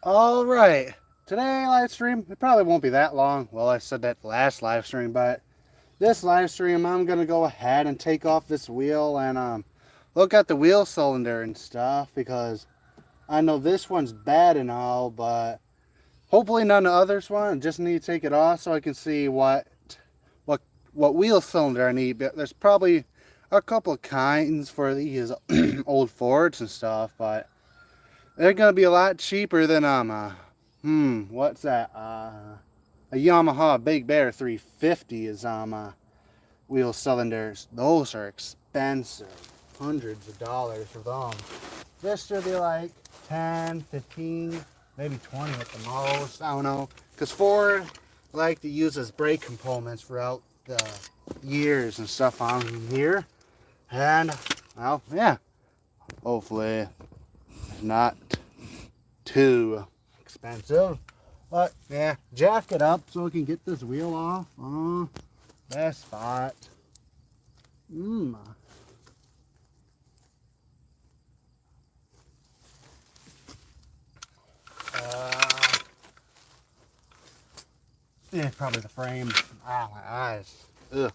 All right, today live stream, it probably won't be that long. Well, I said that last live stream, but this live stream, I'm gonna go ahead and take off this wheel and look at the wheel cylinder and stuff because I know this one's bad and all, but hopefully none of the others want. Just need to take it off so I can see what what wheel cylinder I need. But there's probably a couple of kinds for these old Fords and stuff, but they're gonna be a lot cheaper than what's that? A Yamaha Big Bear 350 is wheel cylinders. Those are expensive, hundreds of dollars for them. This should be like 10, 15, maybe 20 at the most. I don't know, because Ford like to use as brake components throughout the years and stuff on here. And well, yeah, hopefully not too expensive, but yeah, jack it up so we can get this wheel off. Best spot. Yeah, probably the frame. Ah, my eyes. Ugh.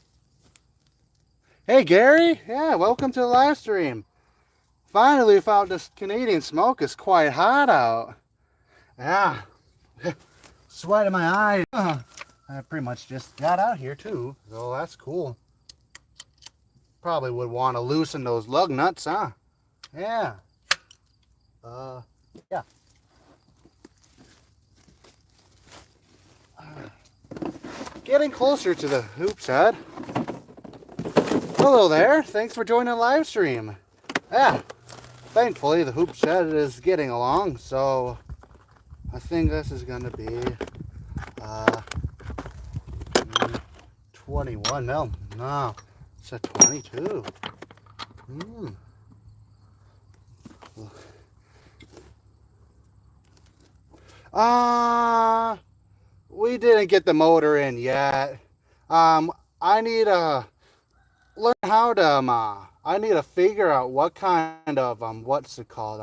Hey Gary, yeah, welcome to the live stream. Finally found this Canadian smoke is quite hot out. Yeah, sweat in my eyes. I pretty much just got out here too, so that's cool. Probably would want to loosen those lug nuts, huh? Yeah. Yeah. Getting closer to the hoop head. Hello there, thanks for joining the live stream. Yeah, thankfully the hoop shed is getting along, so I think this is going to be 21 mil. No, it's a 22. We didn't get the motor in yet. I need to learn how to I need to figure out what kind of what's it called,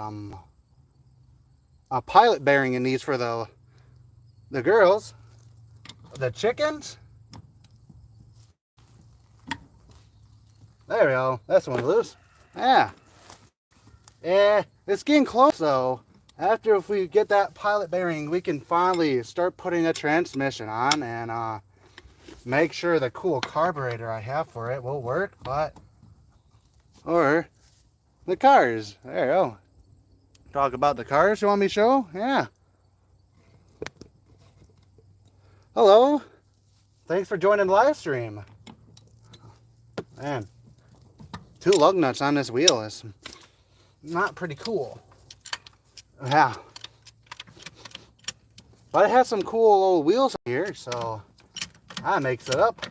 a pilot bearing it needs for the girls, the chickens. There we go, that's one loose. Yeah, it's getting close though. After if we get that pilot bearing, we can finally start putting a transmission on and make sure the cool carburetor I have for it will work. Or the cars, there you go. Talk about the cars you want me to show? Yeah. Hello. Thanks for joining the live stream. Man, 2 lug nuts on this wheel is not pretty cool. Yeah. But it has some cool old wheels here, so that makes it up.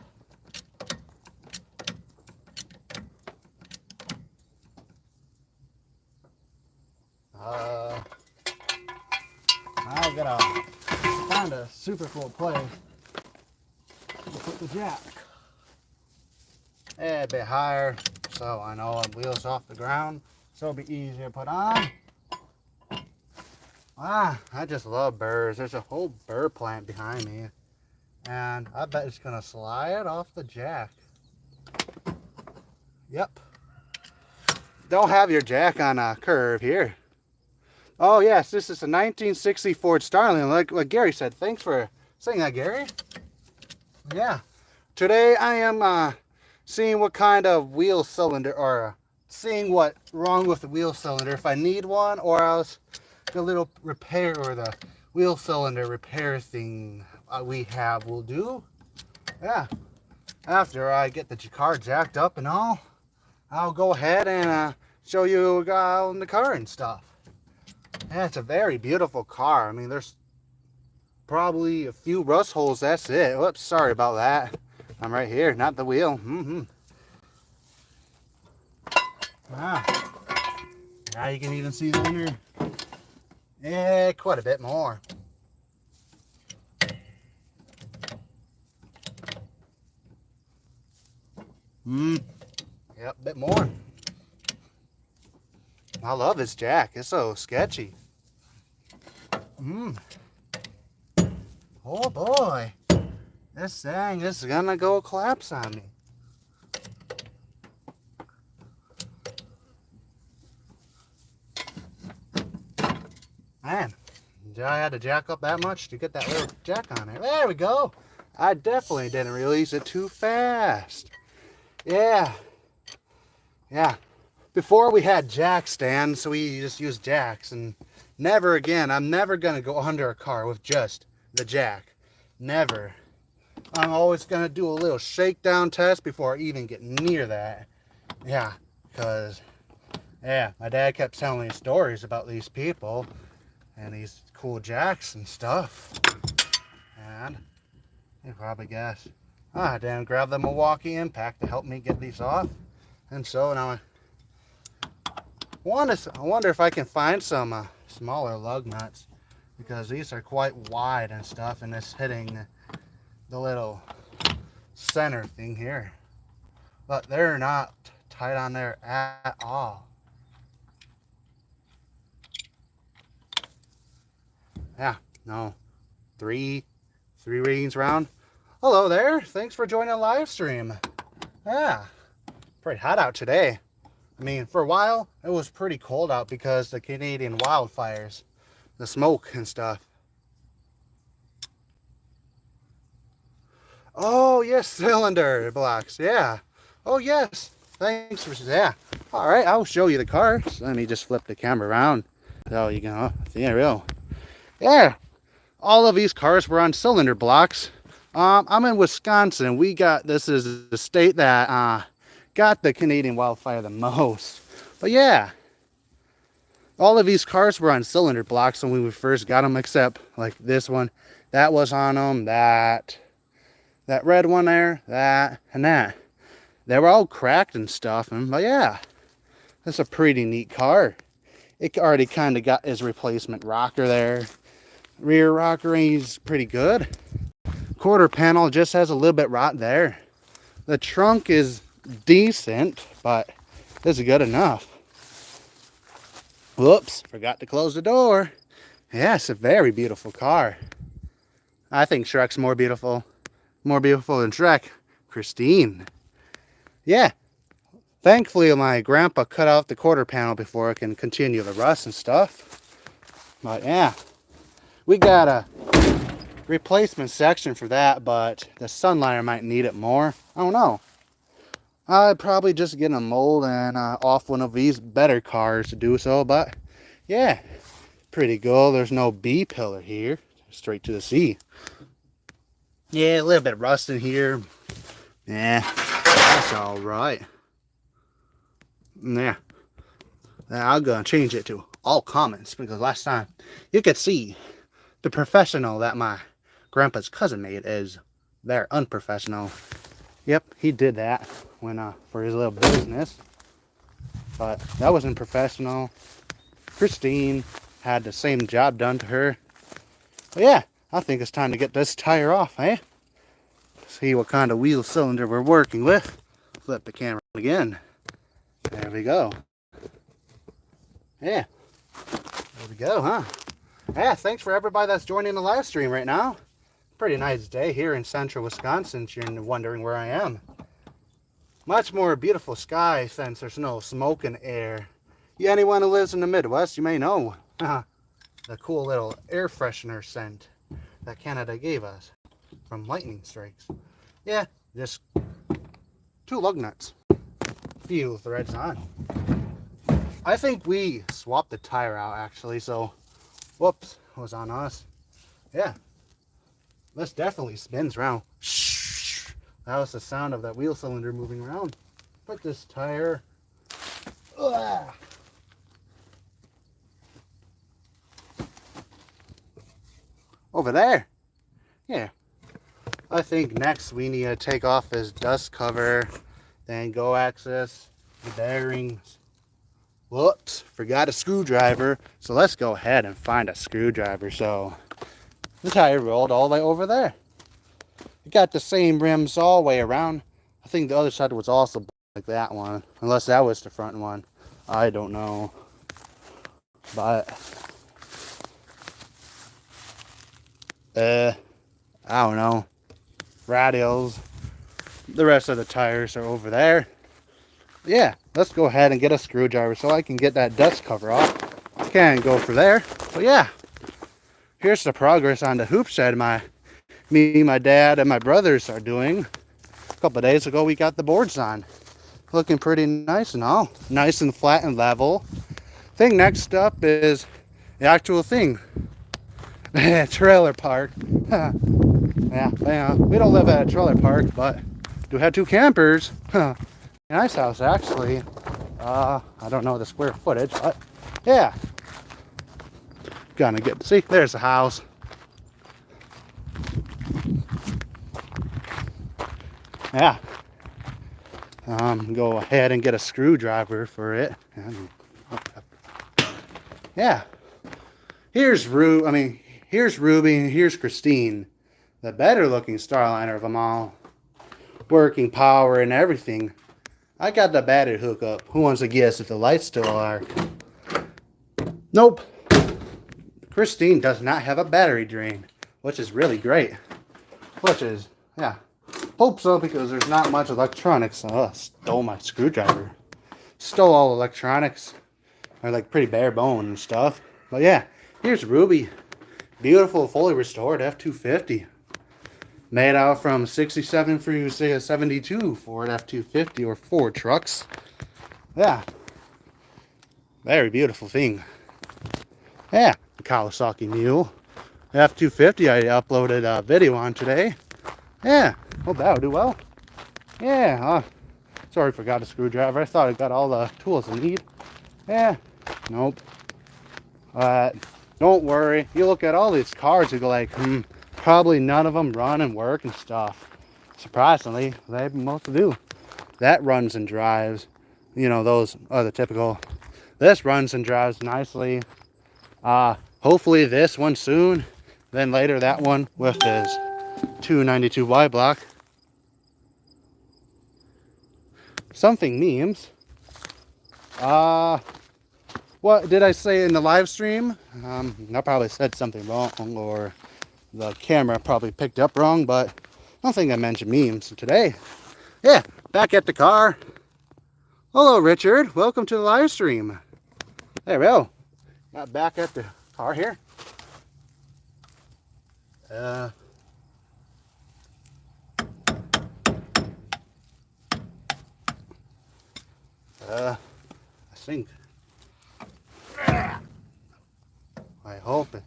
I gotta find a super cool place to put the jack. A bit higher, so I know the wheel's off the ground, so it'll be easier to put on. I just love burrs. There's a whole burr plant behind me, and I bet it's gonna slide off the jack. Yep. Don't have your jack on a curve here. Oh yes, this is a 1960 Ford Starliner, like Gary said. Thanks for saying that, Gary. Yeah. Today I am seeing what kind of wheel cylinder, or seeing what's wrong with the wheel cylinder, if I need one, or else the little repair or the wheel cylinder repair thing we have will do. Yeah. After I get the car jacked up and all, I'll go ahead and show you in the car and stuff. Yeah, it's a very beautiful car. I mean, there's probably a few rust holes. That's it. Whoops, sorry about that. I'm right here, not the wheel. Now you can even see the inner. Yeah, quite a bit more. Yep, a bit more. I love this jack. It's so sketchy. Oh boy. This thing is gonna go collapse on me. Man, I had to jack up that much to get that little jack on there. There we go. I definitely didn't release it too fast. Yeah. Before we had jack stands, so we just used jacks, and never again. I'm never gonna go under a car with just the jack. Never. I'm always gonna do a little shakedown test before I even get near that. Yeah, because my dad kept telling me stories about these people and these cool jacks and stuff. And you probably guess, I didn't grab the Milwaukee Impact to help me get these off. And so now I wonder if I can find some smaller lug nuts, because these are quite wide and stuff, and it's hitting the little center thing here. But they're not tight on there at all. Yeah, no. Three readings round. Hello there. Thanks for joining the live stream. Yeah, pretty hot out today. I mean, for a while, it was pretty cold out because the Canadian wildfires, the smoke and stuff. Oh, yes, cylinder blocks. Yeah. Oh, yes. Thanks for, yeah. All right, I'll show you the car. So let me just flip the camera around so you can see it real. Yeah. All of these cars were on cylinder blocks. I'm in Wisconsin. This is the state that got the Canadian wildfire the most. But yeah, all of these cars were on cylinder blocks when we first got them, except like this one. That was on them. That red one there. That and that. They were all cracked and stuff. But yeah, that's a pretty neat car. It already kind of got his replacement rocker there. Rear rocker is pretty good. Quarter panel just has a little bit rot there. The trunk is decent, but this is good enough. Whoops, forgot to close the door. Yeah, it's a very beautiful car. I think Shrek's more beautiful than Shrek. Christine. Yeah, thankfully my grandpa cut out the quarter panel before it can continue the rust and stuff. But yeah, we got a replacement section for that, but the sunliner might need it more. I don't know. I'd probably just get a mold and off one of these better cars to do so, but yeah, pretty cool. There's no B pillar here, straight to the C. Yeah, a little bit of rust in here. Yeah, that's all right. Yeah, I'm gonna change it to all comments, because last time you could see the professional that my grandpa's cousin made is very unprofessional. Yep, he did that when for his little business, but that wasn't professional. Christine had the same job done to her. But yeah, I think it's time to get this tire off, eh? See what kind of wheel cylinder we're working with. Flip the camera again. There we go. Yeah, there we go, huh? Yeah, thanks for everybody that's joining the live stream right now. Pretty nice day here in central Wisconsin, if you're wondering where I am. Much more beautiful sky since there's no smoke and air. Anyone who lives in the Midwest, you may know the cool little air freshener scent that Canada gave us from lightning strikes. Yeah, just 2 lug nuts. Few threads on. I think we swapped the tire out actually, so whoops, it was on us. Yeah, this definitely spins around. That was the sound of that wheel cylinder moving around. Put this tire over there. Yeah, I think next we need to take off this dust cover, then go access the bearings. Whoops, forgot a screwdriver. So let's go ahead and find a screwdriver. So the tire rolled all the way over there. It got the same rims all the way around. I think the other side was also like that one, unless that was the front one. I don't know. But I don't know, radials. The rest of the tires are over there. Yeah, let's go ahead and get a screwdriver so I can get that dust cover off. Can't go for there. But yeah, here's the progress on the hoop shed me, my dad, and my brothers are doing. A couple of days ago, we got the boards on. Looking pretty nice and all. Nice and flat and level. Thing next up is the actual thing. Trailer park. Yeah, we don't live at a trailer park, but do have 2 campers. Nice house, actually. I don't know the square footage, but yeah. Gonna get, see, there's the house. Yeah. Go ahead and get a screwdriver for it. Yeah. Here's Ruby, and here's Christine, the better looking starliner of them all. Working power and everything. I got the battery hookup. Who wants to guess if the lights still are? Nope. Christine does not have a battery drain, which is really great. Which is, yeah. Hope so, because there's not much electronics. Oh, stole my screwdriver. Stole all electronics. They're like pretty bare bone and stuff. But yeah, here's Ruby. Beautiful, fully restored F-250. Made out from 67 through 72 Ford F-250 or Ford trucks. Yeah. Very beautiful thing. Yeah. Kawasaki mule. F-250 I uploaded a video on today. Yeah. Hope that'll do well. Yeah. Sorry, forgot a screwdriver. I thought I got all the tools I need. Yeah. Nope. Don't worry. You look at all these cars, you go like, probably none of them run and work and stuff. Surprisingly, they most do. That runs and drives. You know, those are the typical. This runs and drives nicely. Hopefully this one soon. Then later that one with his 292Y block. Something memes. What did I say in the live stream? I probably said something wrong, or the camera probably picked up wrong, but I don't think I mentioned memes today. Yeah, back at the car. Hello, Richard. Welcome to the live stream. There we go. Got back at the car here. I think. I hope it.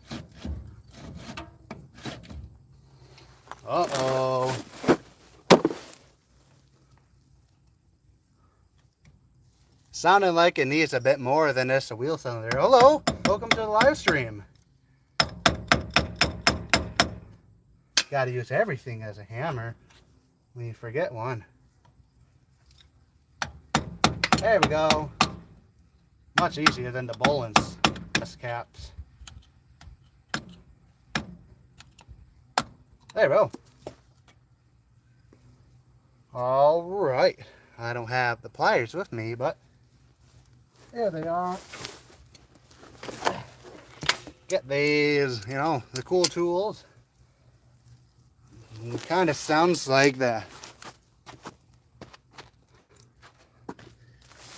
Uh-oh. Sounding like it needs a bit more than just a wheel cylinder. Hello, welcome to the live stream. Gotta use everything as a hammer when you forget one. There we go. Much easier than the Bolin's caps. There we go. All right. I don't have the pliers with me, but there they are. Get these, you know, the cool tools. It kind of sounds like the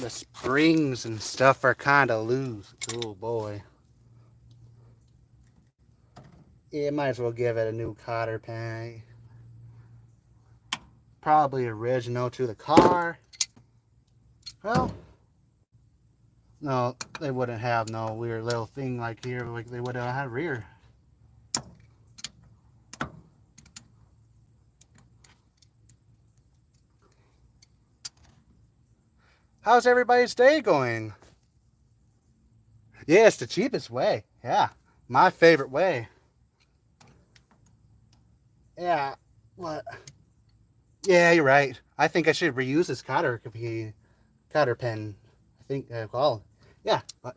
springs and stuff are kind of loose. Oh boy. Yeah, might as well give it a new cotter peg. Probably original to the car. Well, no, they wouldn't have no weird little thing like here, like they would have had rear. How's everybody's day going? Yeah, it's the cheapest way. Yeah, my favorite way. Yeah, what? Yeah, you're right. I think I should reuse this cotter pen. I think, well, yeah, but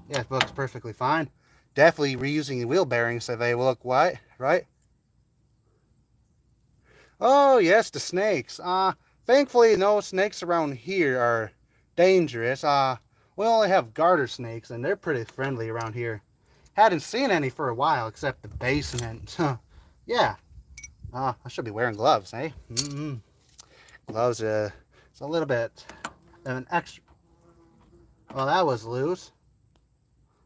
yeah, it looks perfectly fine. Definitely reusing the wheel bearings so they look white, right? Oh, yes, the snakes. Thankfully, no snakes around here are dangerous. We only have garter snakes, and they're pretty friendly around here. Hadn't seen any for a while, except the basement. yeah, I should be wearing gloves, eh? Gloves, it's a little bit of an extra. Well, that was loose.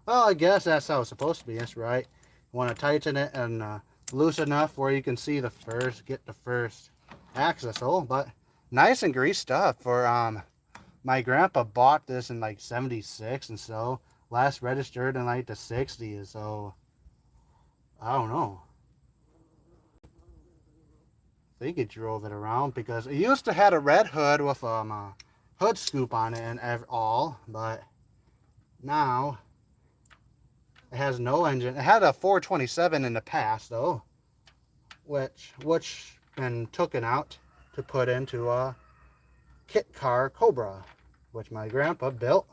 Well, I guess that's how it's supposed to be. That's right. You want to tighten it and loose enough where you can see get the first access hole. But nice and greased up for my grandpa bought this in like 76, and so last registered in like the 60s. So I don't know. I think he drove it around because it used to had a red hood with a hood scoop on it and all, but now it has no engine. It had a 427 in the past though, which been taken out to put into a kit car Cobra, which my grandpa built.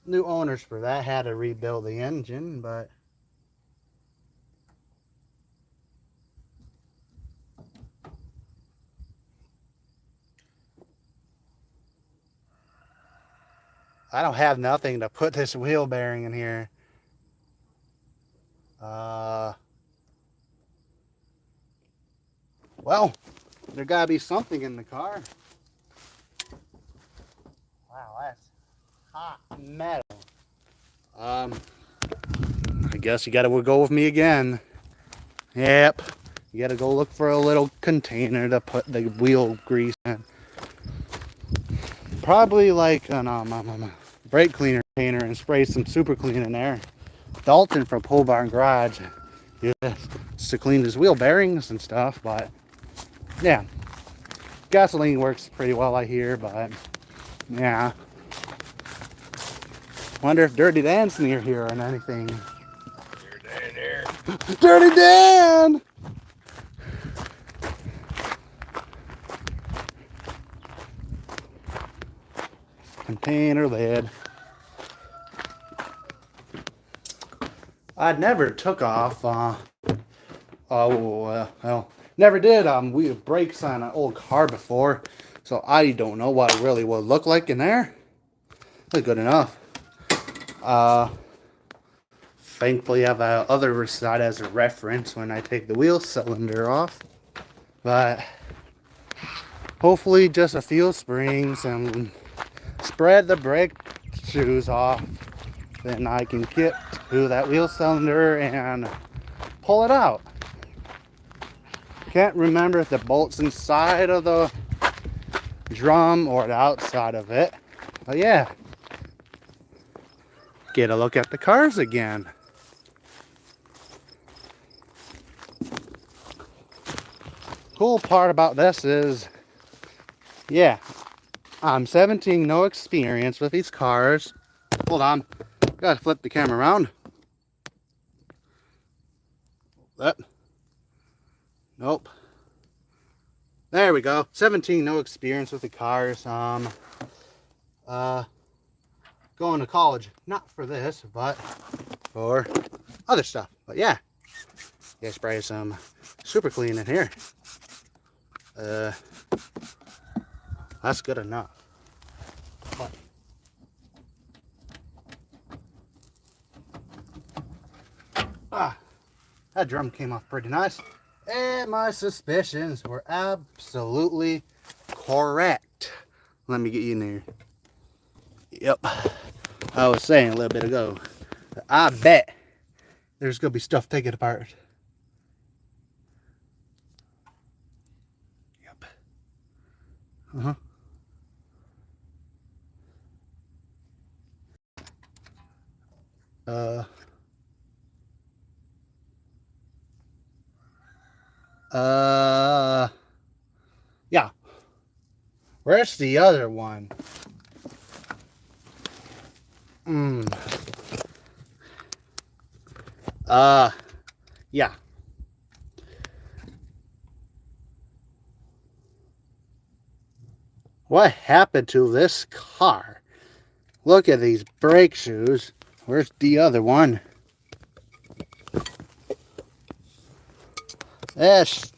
New owners for that had to rebuild the engine, but I don't have nothing to put this wheel bearing in here. Well, there gotta be something in the car. Wow, that's hot metal. I guess you gotta go with me again. Yep, you gotta go look for a little container to put the wheel grease in. Probably like an brake cleaner container and spray some super clean in there. Dalton from Pole Barn Garage used this to clean his wheel bearings and stuff, but yeah, gasoline works pretty well, I hear, but yeah. Wonder if Dirty Dan's near here or anything. Dirty Dan! Container lid. I never took off. Well, never did. We have brakes on an old car before, so I don't know what it really would look like in there. That's good enough. Thankfully, I have the other side as a reference when I take the wheel cylinder off. But hopefully, just a few springs and spread the brake shoes off. Then I can get to that wheel cylinder and pull it out. Can't remember if the bolt's inside of the drum or the outside of it. But yeah, get a look at the cars again. Cool part about this is, yeah, I'm 17, no experience with these cars. Hold on, gotta flip the camera around. That. Nope. There we go. 17, no experience with the cars. Going to college, not for this, but for other stuff. But yeah, spray some super clean in here. That's good enough. But, that drum came off pretty nice. And my suspicions were absolutely correct. Let me get you in there. Yep. I was saying a little bit ago, I bet there's going to be stuff taken apart. Yep. Uh-huh. Yeah. Where's the other one? Yeah. What happened to this car? Look at these brake shoes. Where's the other one? Yes.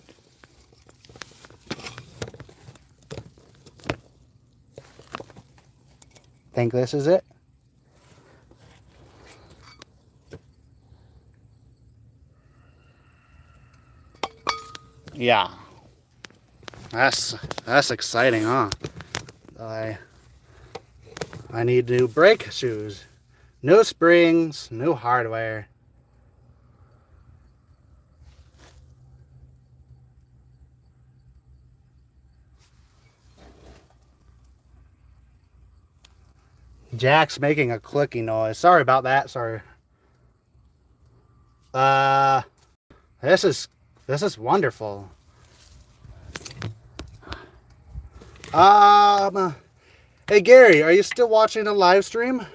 Think this is it? Yeah. That's exciting, huh? I need new brake shoes. New springs, new hardware. Jack's making a clicking noise. Sorry about that. Sorry. Uh, this is wonderful. Hey Gary, are you still watching the live stream?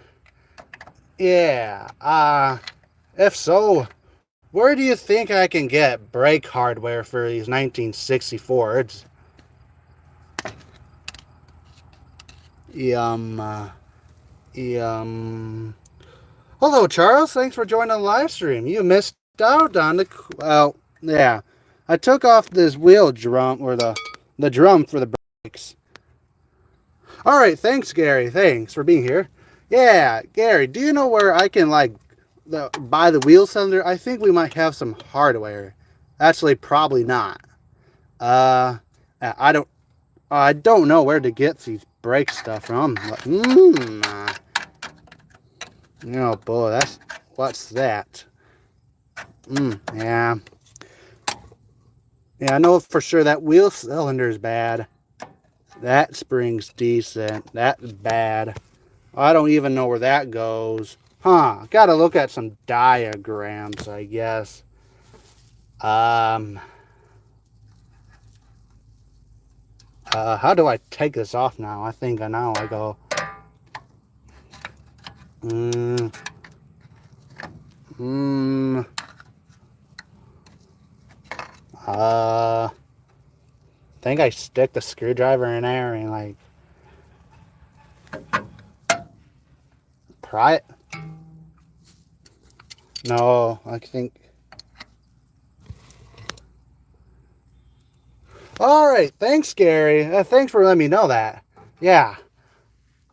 Yeah. If so, where do you think I can get brake hardware for these 1960 Fords? Um. Hello, Charles. Thanks for joining the live stream. You missed out on the. Well, yeah. I took off this wheel drum, or the drum for the brakes. All right. Thanks, Gary. Thanks for being here. Yeah, Gary. Do you know where I can buy the wheel cylinder? I think we might have some hardware. Actually, probably not. Uh, I don't. I don't know where to get these brake stuff from. Oh boy, what's that? Yeah. Yeah, I know for sure that wheel cylinder is bad. That spring's decent. That's bad. I don't even know where that goes. Huh. Gotta look at some diagrams, I guess. How do I take this off now? I think I know. I go. Think I stick the screwdriver in there and pry it. No, I think. All right, thanks, Gary. Thanks for letting me know that. Yeah.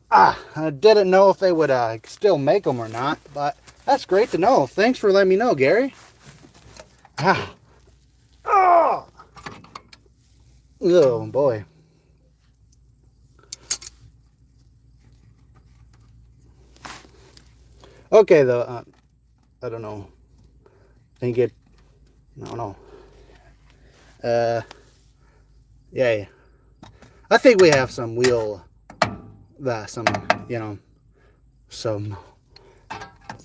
I didn't know if they would still make them or not, but that's great to know. Thanks for letting me know, Gary. Oh, boy. Okay, though. I don't know. Think it. No, no. Yeah. I think we have some wheel. Some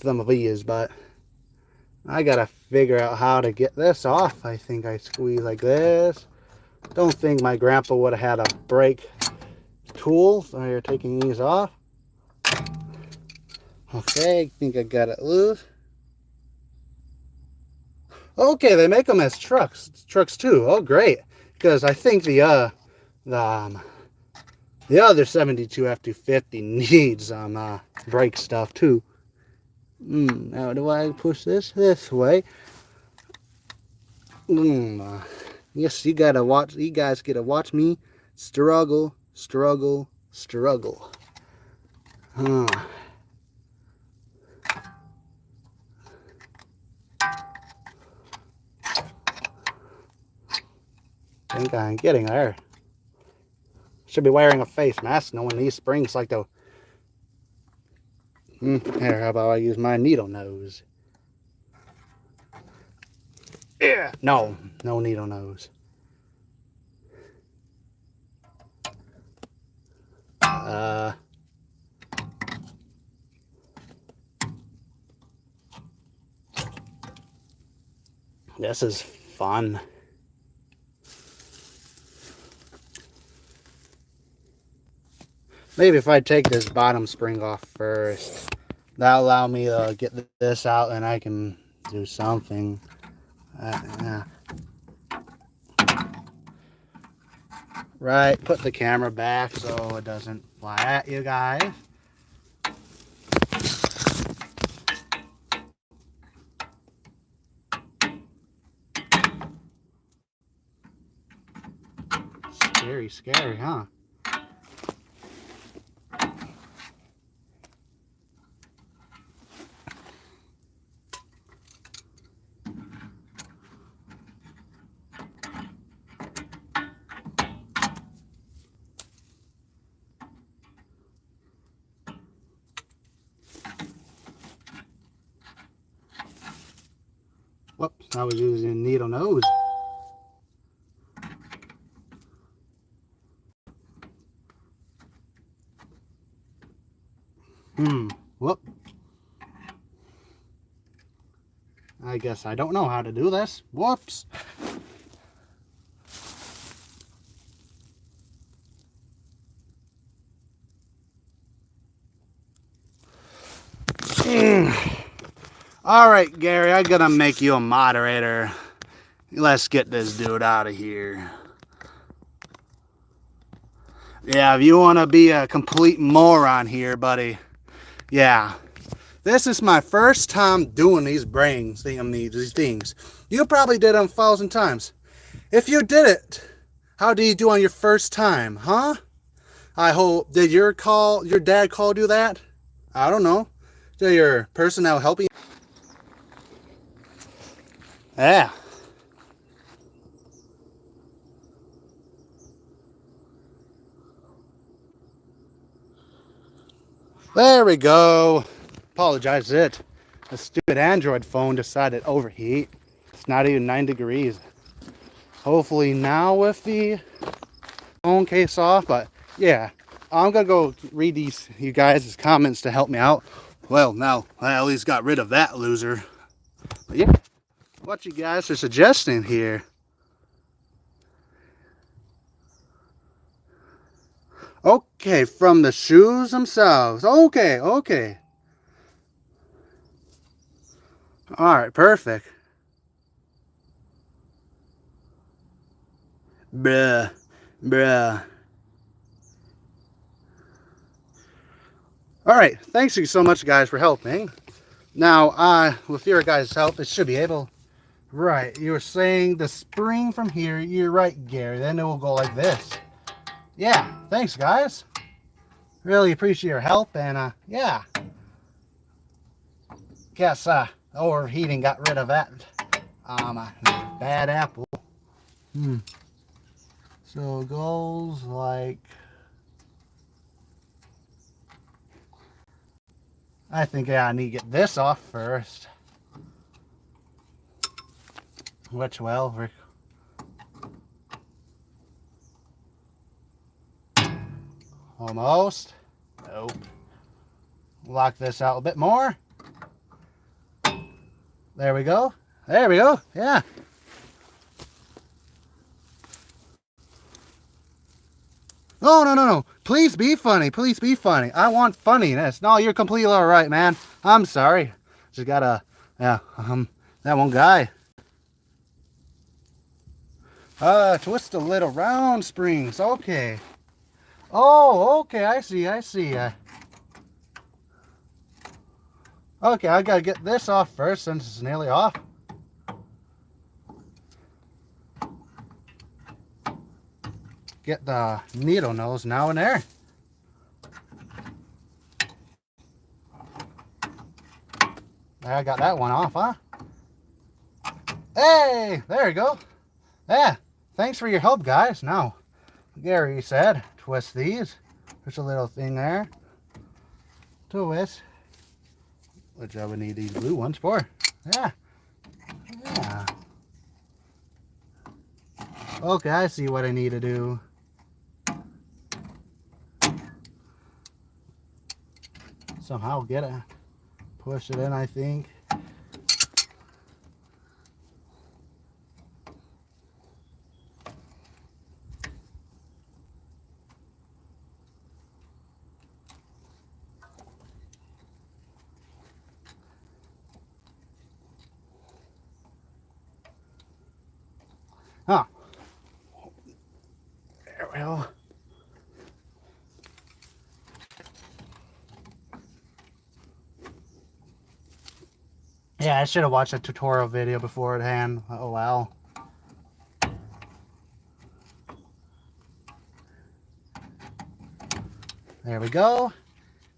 of these, but I gotta figure out how to get this off. I think I squeeze like this. Don't think my grandpa would have had a brake tool, so you're taking these off. Okay, I think I got it loose. Okay, they make them as trucks too. Oh, great! Because I think the other 72 F250 needs some brake stuff too. Now do I push this way? Yes, you gotta watch. You guys gotta watch me struggle. Huh. I think I'm getting there. Should be wearing a face mask knowing these springs like to. Here, how about I use my needle nose? Yeah. No needle nose. This is fun. Maybe if I take this bottom spring off first, that'll allow me to get this out and I can do something. Yeah. Right, put the camera back so it doesn't fly at you guys. Scary, huh? Whoops, I was using a needle nose. Whoop. I guess I don't know how to do this. Whoops. All right, Gary, I'm gonna make you a moderator. Let's get this dude out of here. Yeah, if you want to be a complete moron here, buddy. Yeah. This is my first time doing these these things. You probably did them 1,000 times. If you did it, how did you do on your first time, huh? I hope, did your dad call you that? I don't know. Did your personnel help you? Yeah. There we go. Apologize it. The stupid Android phone decided to overheat. It's not even 9 degrees. Hopefully now with the phone case off, but yeah. I'm gonna go read you guys' comments to help me out. Well, now I at least got rid of that loser. But yeah, what you guys are suggesting here. Okay, from the shoes themselves. Okay. All right, perfect. Bruh. All right, thanks you so much, guys, for helping. Now, with your guys' help, it should be able. Right, you were saying the spring from here. You're right, Gary. Then it will go like this. Yeah, thanks, guys. Really appreciate your help, and yeah. Guess overheating got rid of that bad apple. So it goes like, I think I need to get this off first. Which, well, we're almost. Nope. Lock this out a bit more. There we go. There we go. Yeah. No. Please be funny. Please be funny. I want funniness. No, you're completely all right, man. I'm sorry. Just gotta, yeah, that one guy. Twist the little round springs. Okay. Oh, okay. I see. Okay, I gotta get this off first since it's nearly off. Get the needle nose now in there. I got that one off, huh? Hey, there you go. Yeah, thanks for your help, guys. Now, Gary said, twist these. There's a little thing there. Twist. Which I would need these blue ones for. Yeah. Okay, I see what I need to do. Somehow get it. Push it in, I think. Huh. There we go. Yeah, I should have watched a tutorial video beforehand. Oh, wow. There we go.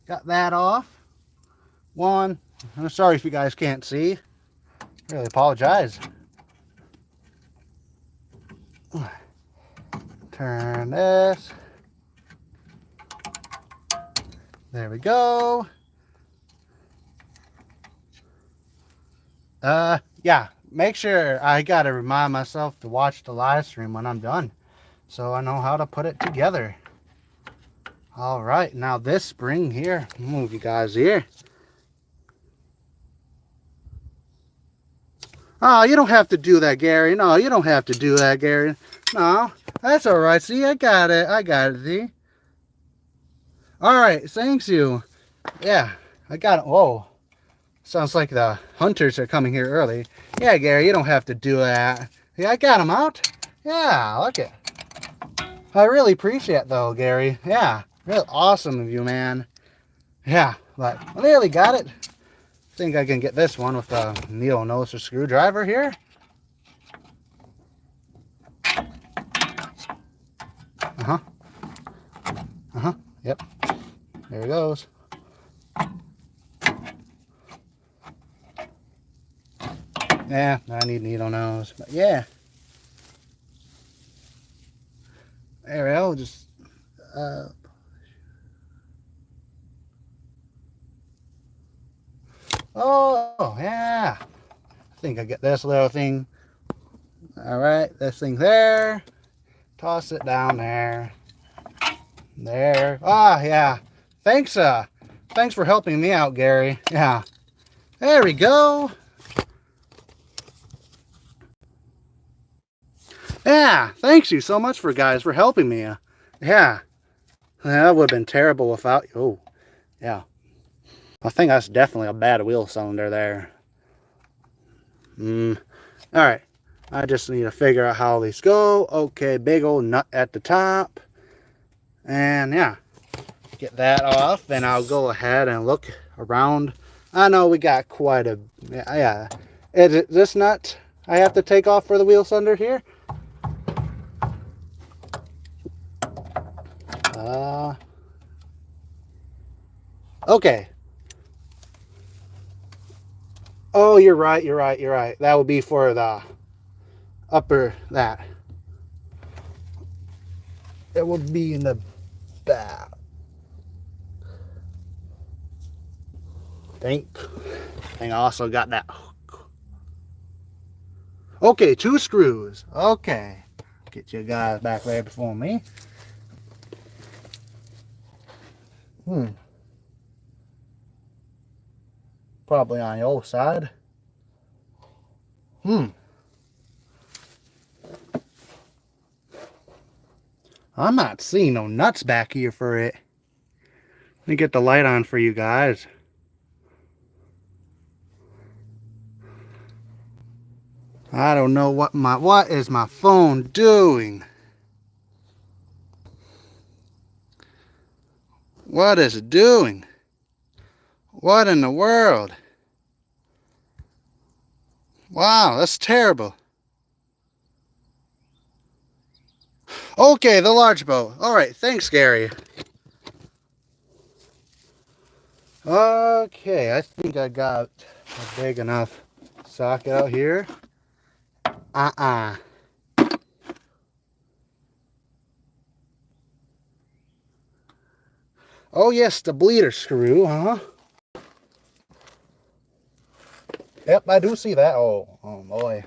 Got that off. One. I'm sorry if you guys can't see. Really apologize. Turn this. There we go. Yeah, make sure I gotta remind myself to watch the live stream when I'm done, so I know how to put it together. All right, now this spring here, move you guys here. Oh, you don't have to do that, Gary. No, you don't have to do that, Gary. No, that's all right. See, I got it. I got it, see? All right, thanks you. Yeah, I got it. Whoa. Sounds like the hunters are coming here early. Yeah, Gary, you don't have to do that. Yeah, I got them out. Yeah, look it. I really appreciate it, though, Gary. Yeah, real awesome of you, man. Yeah, but I nearly got it. Think I can get this one with the needle nose or screwdriver here. Yep. There it goes. Yeah, I need needle nose, but yeah. There we go. Just oh yeah. I think I get this little thing. All right, this thing there. Toss it down there. There. Ah, yeah. Thanks, thanks for helping me out, Gary. Yeah. There we go. Yeah, thanks you so much for helping me. Yeah. That would have been terrible without you. Oh, yeah. I think that's definitely a bad wheel cylinder there. Alright. I just need to figure out how these go. Okay, big old nut at the top. And yeah. Get that off, and I'll go ahead and look around. I know we got quite a... Yeah. Is it this nut I have to take off for the wheel cylinder here? Okay. Oh, you're right. That would be for the upper, that. It would be in the back. I also got that hook. Okay, 2 screws. Okay. Get you guys back there before me. Probably on the old side. I'm not seeing no nuts back here for it. Let me get the light on for you guys. I don't know what is my phone doing? What is it doing? What in the world? Wow, that's terrible. Okay, the large boat. Alright, thanks, Gary. Okay, I think I got a big enough socket out here. Oh yes, the bleeder screw, huh? Yep, I do see that. Oh boy.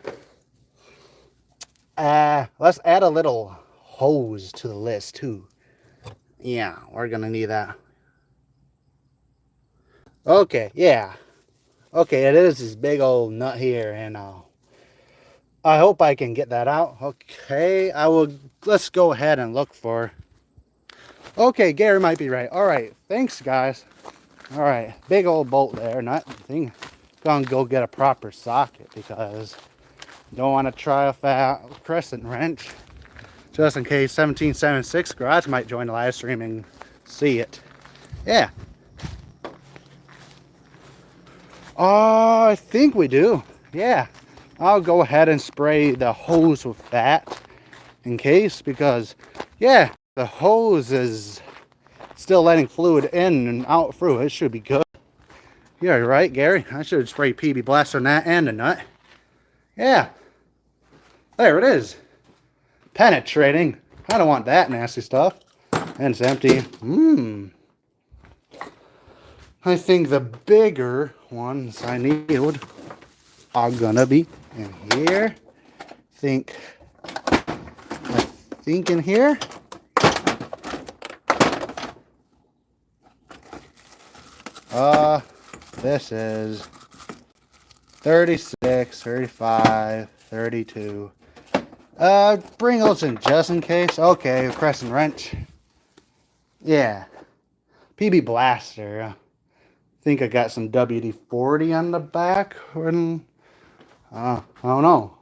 Let's add a little hose to the list too. Yeah, we're gonna need that. Okay, yeah. Okay, it is this big old nut here, and I hope I can get that out. Okay, let's go ahead and look for. Okay, Gary might be right. Alright, thanks guys. Alright, big old bolt there, nut thing. Gonna go get a proper socket because don't want to try a fat crescent wrench. Just in case 1776 Garage might join the live stream and see it. Yeah. I think we do. Yeah. I'll go ahead and spray the hose with that in case, because yeah, the hose is still letting fluid in and out through. It should be good. You're right, Gary. I should spray PB Blast on that and the nut. Yeah. There it is. Penetrating. I don't want that nasty stuff. And it's empty. I think the bigger ones I need are gonna be in here. I think in here. This is 36, 35, 32. Bring those in just in case. Okay, crescent wrench. Yeah. PB blaster. I think I got some WD-40 on the back. I don't know.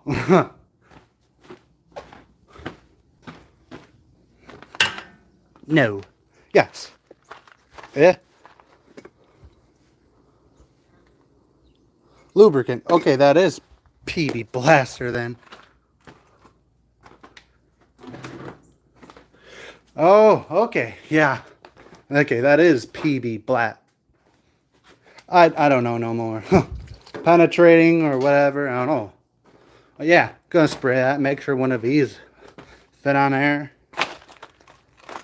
No. Yes. Yeah. Lubricant. Okay, that is PB blaster then. Oh, okay. Yeah. Okay, that is PB black. I don't know no more. Penetrating or whatever. I don't know. But yeah, gonna spray that. Make sure one of these fit on there.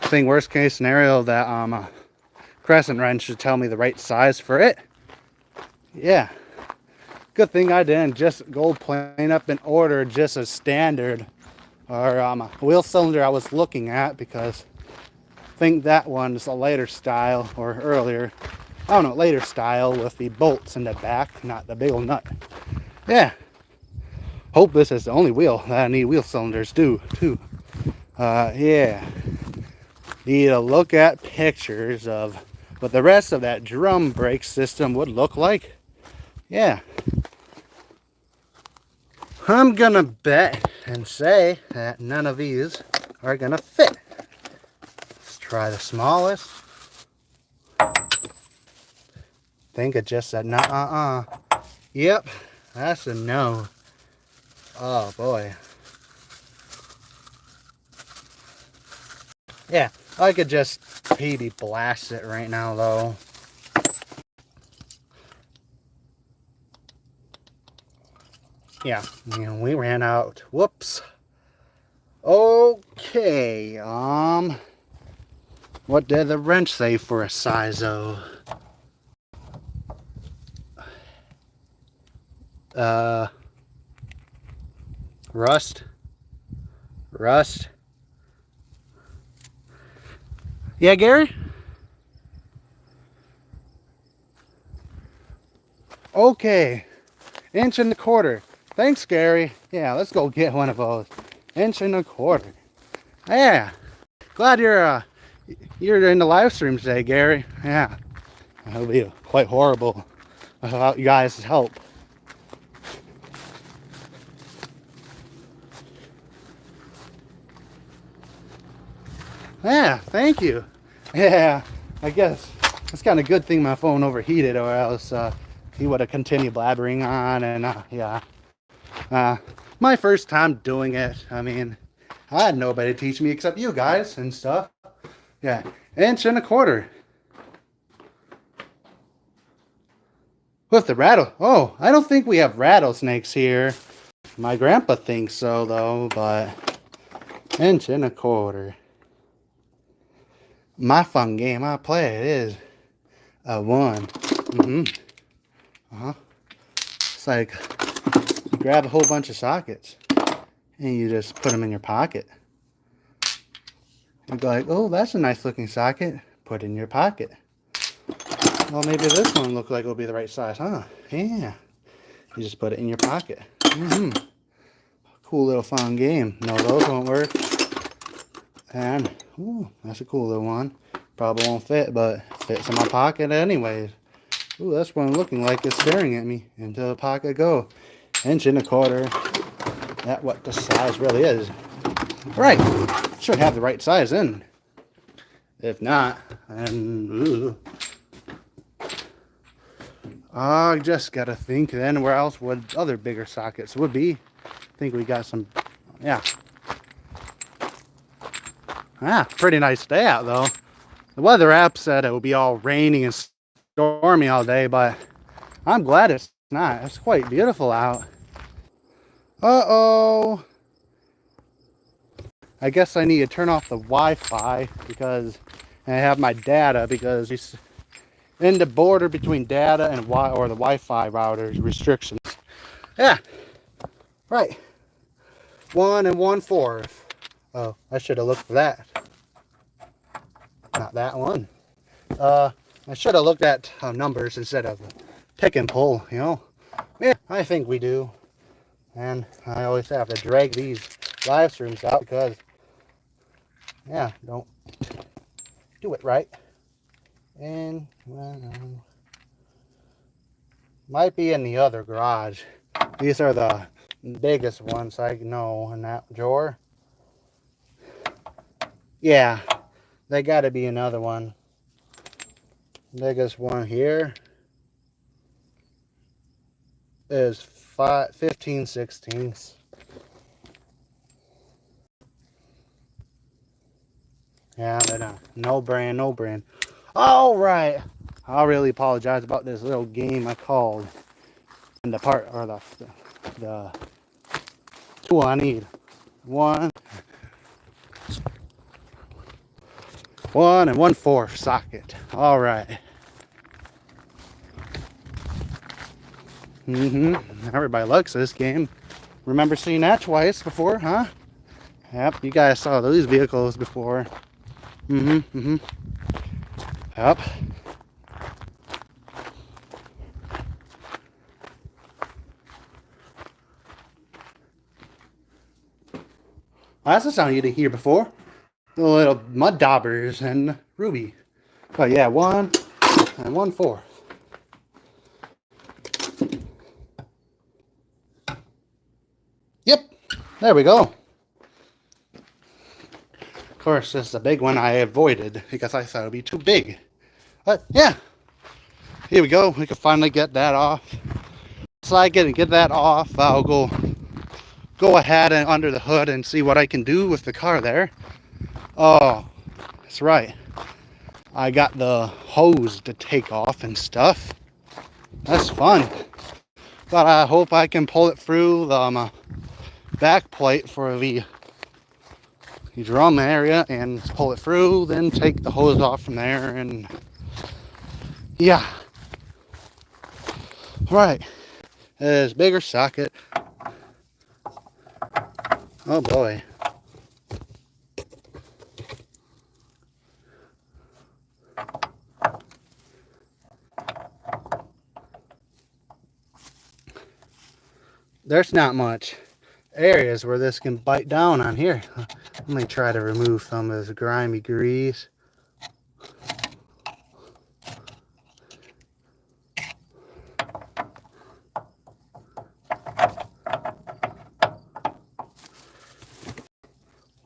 Thing worst case scenario that crescent wrench should tell me the right size for it. Yeah. Good thing I didn't just go plain up and order just a standard or wheel cylinder I was looking at, because I think that one's a later style, or earlier. I don't know, later style with the bolts in the back, not the big old nut. Yeah. Hope this is the only wheel that I need wheel cylinders too. Yeah. Need to look at pictures of what the rest of that drum brake system would look like. Yeah. I'm gonna bet and say that none of these are gonna fit. Let's try the smallest. Think it just said no. Yep, that's a no. Oh boy. Yeah, I could just PB blast it right now though. Yeah, we ran out. Whoops. Okay, what did the wrench say for a size O? Rust. Yeah, Gary? Okay, 1.25 inches. Thanks, Gary. Yeah, let's go get one of those. 1.25 inches. Yeah, glad you're in the live stream today, Gary. Yeah, that'll be quite horrible without you guys' help. Yeah, thank you. Yeah, I guess it's kind of a good thing my phone overheated, or else he would have continued blabbering on. And yeah, my first time doing it. I mean, I had nobody to teach me except you guys and stuff. Yeah, 1.25 inches. With the rattle. Oh, I don't think we have rattlesnakes here. My grandpa thinks so though, but 1.25 inches. My fun game I play it is a 1. It's like you grab a whole bunch of sockets and you just put them in your pocket. You go like, oh, that's a nice looking socket. Put it in your pocket. Well, maybe this one look like it'll be the right size, huh? Yeah. You just put it in your pocket. Cool little fun game. No, those won't work. And, ooh, that's a cool little one. Probably won't fit, but fits in my pocket anyways. Ooh, that's one looking like it's staring at me. Into the pocket go. 1.25 inches. That's what the size really is. Right. Should have the right size in. If not, then, ooh. I just gotta think then where else would other bigger sockets would be. I think we got some, yeah. Pretty nice day out though. The weather app said it would be all raining and stormy all day, but I'm glad it's not. It's quite beautiful out. Uh-oh. I guess I need to turn off the Wi-Fi because I have my data, because he's in the border between data and the Wi-Fi routers restrictions. Yeah. Right. 1 1/4. Oh, I should have looked for that. Not that one. I should have looked at numbers instead of pick and pull, you know. Yeah, I think we do. And I always have to drag these live streams out because, yeah, don't do it right. And might be in the other garage. These are the biggest ones I know in that drawer. Yeah, they got to be another one. Biggest one here is 15/16. Yeah, but no brand, no brand. All right. I really apologize about this little game I called. And the part, or the tool I need. 1 1/4 socket. All right. Everybody likes this game. Remember seeing that twice before, huh? Yep, you guys saw those vehicles before. Yep. Well, that's the sound you didn't hear before. The little mud daubers and Ruby. But yeah, 1 1/4. Yep, there we go. Of course, this is a big one I avoided because I thought it would be too big. But yeah, here we go. We can finally get that off. So I get that off, I'll go ahead and under the hood and see what I can do with the car there. Oh, that's right. I got the hose to take off and stuff. That's fun. But I hope I can pull it through the back plate for the drum area and pull it through, then take the hose off from there, and yeah. Right. There's bigger socket. Oh boy. There's not much areas where this can bite down on here. Let me try to remove some of this grimy grease.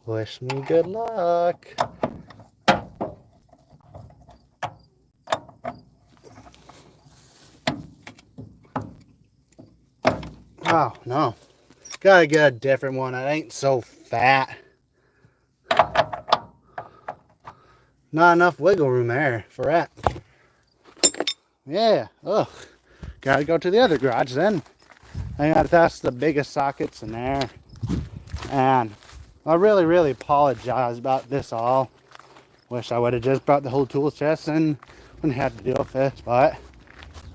Wish me good luck. Oh, no. Gotta get a different one. It ain't so fat. Not enough wiggle room there for that. Yeah. Ugh. Gotta go to the other garage then. I gotta test the biggest sockets in there. And I really apologize about this all. Wish I would have just brought the whole tool chest and wouldn't have to deal with this. But,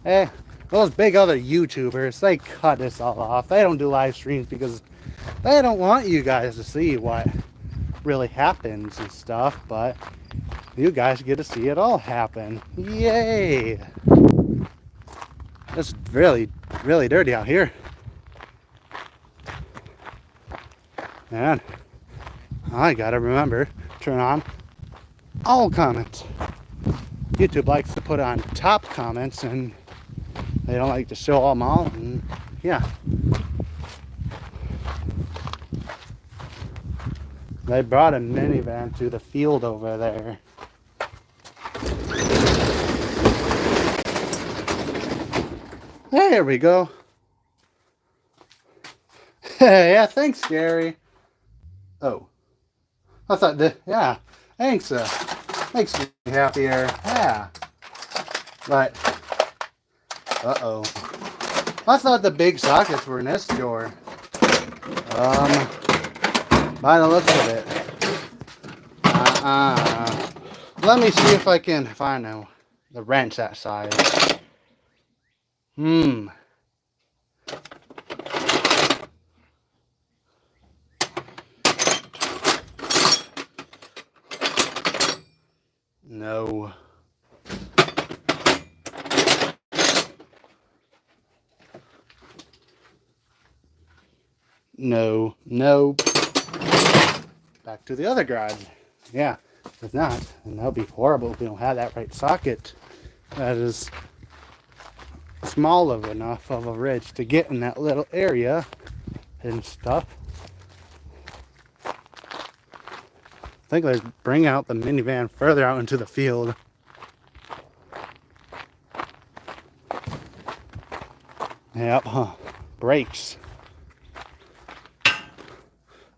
hey. Those big other YouTubers, they cut this all off. They don't do live streams because they don't want you guys to see what really happens and stuff, but you guys get to see it all happen. Yay! It's really dirty out here. And I gotta remember, turn on all comments. YouTube likes to put on top comments, and they don't like to show them all, and yeah. They brought a minivan to the field over there. There we go. Yeah, thanks, Gary. Oh. I thought that, yeah. Thanks, makes me happier. Yeah. But, uh-oh. I thought the big sockets were in this drawer. By the looks of it. Let me see if I can find the wrench that size. No. No. No. Back to the other garage. Yeah. If not, then that would be horrible if we don't have that right socket. That is small enough of a ridge to get in that little area and stuff. I think let's bring out the minivan further out into the field. Yep, huh. Brakes.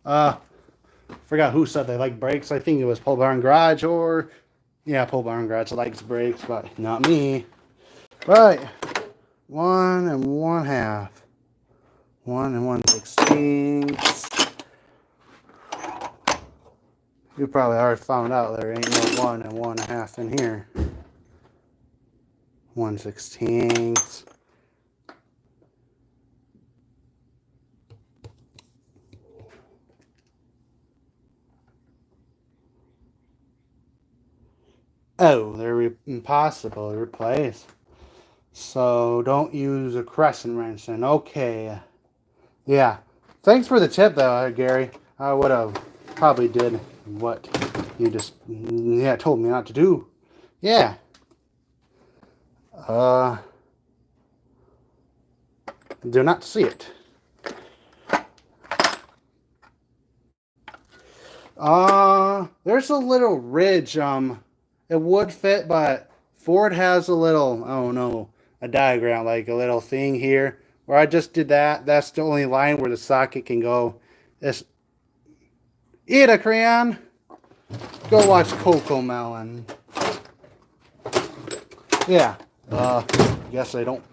Forgot who said they like brakes. I think it was Pole Barn Garage, or yeah, Pole Barn Garage likes brakes, but not me. Right. 1 1/2. 1 1/16. You probably already found out there ain't no 1 1/2 in here. 1/16. Oh, they're impossible to replace. So don't use a crescent wrench then. Okay. Yeah. Thanks for the tip though, Gary. I would have probably did what you just told me not to do. Yeah. Do not see it. There's a little ridge. It would fit, but Ford has a little, I don't know, a diagram, like a little thing here where I just did that. That's the only line where the socket can go. This, eat a crayon. Go watch Coco Melon. Yeah. Guess I don't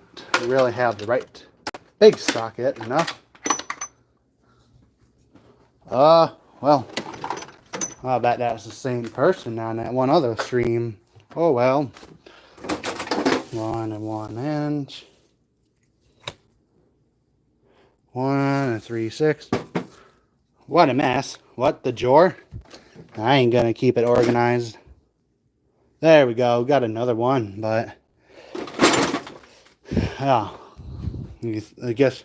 really have the right big socket enough. Well, I bet that's the same person on that one other stream. Oh well. 1 1/inch. 1 3/6. What a mess. What, the drawer? I ain't gonna keep it organized. There we go. Got another one, but yeah, I guess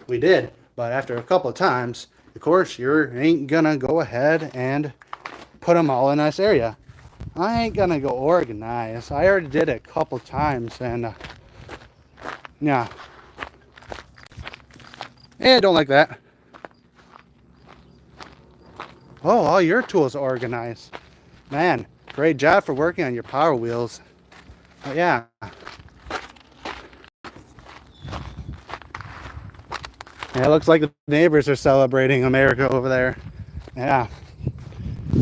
we did. But after a couple of times, of course, you ain't gonna go ahead and put them all in this area. I ain't gonna go organize. I already did it a couple times, and yeah. I don't like that. Oh, all your tools are organized. Man, great job for working on your Power Wheels. But yeah. Yeah, it looks like the neighbors are celebrating America over there. Yeah.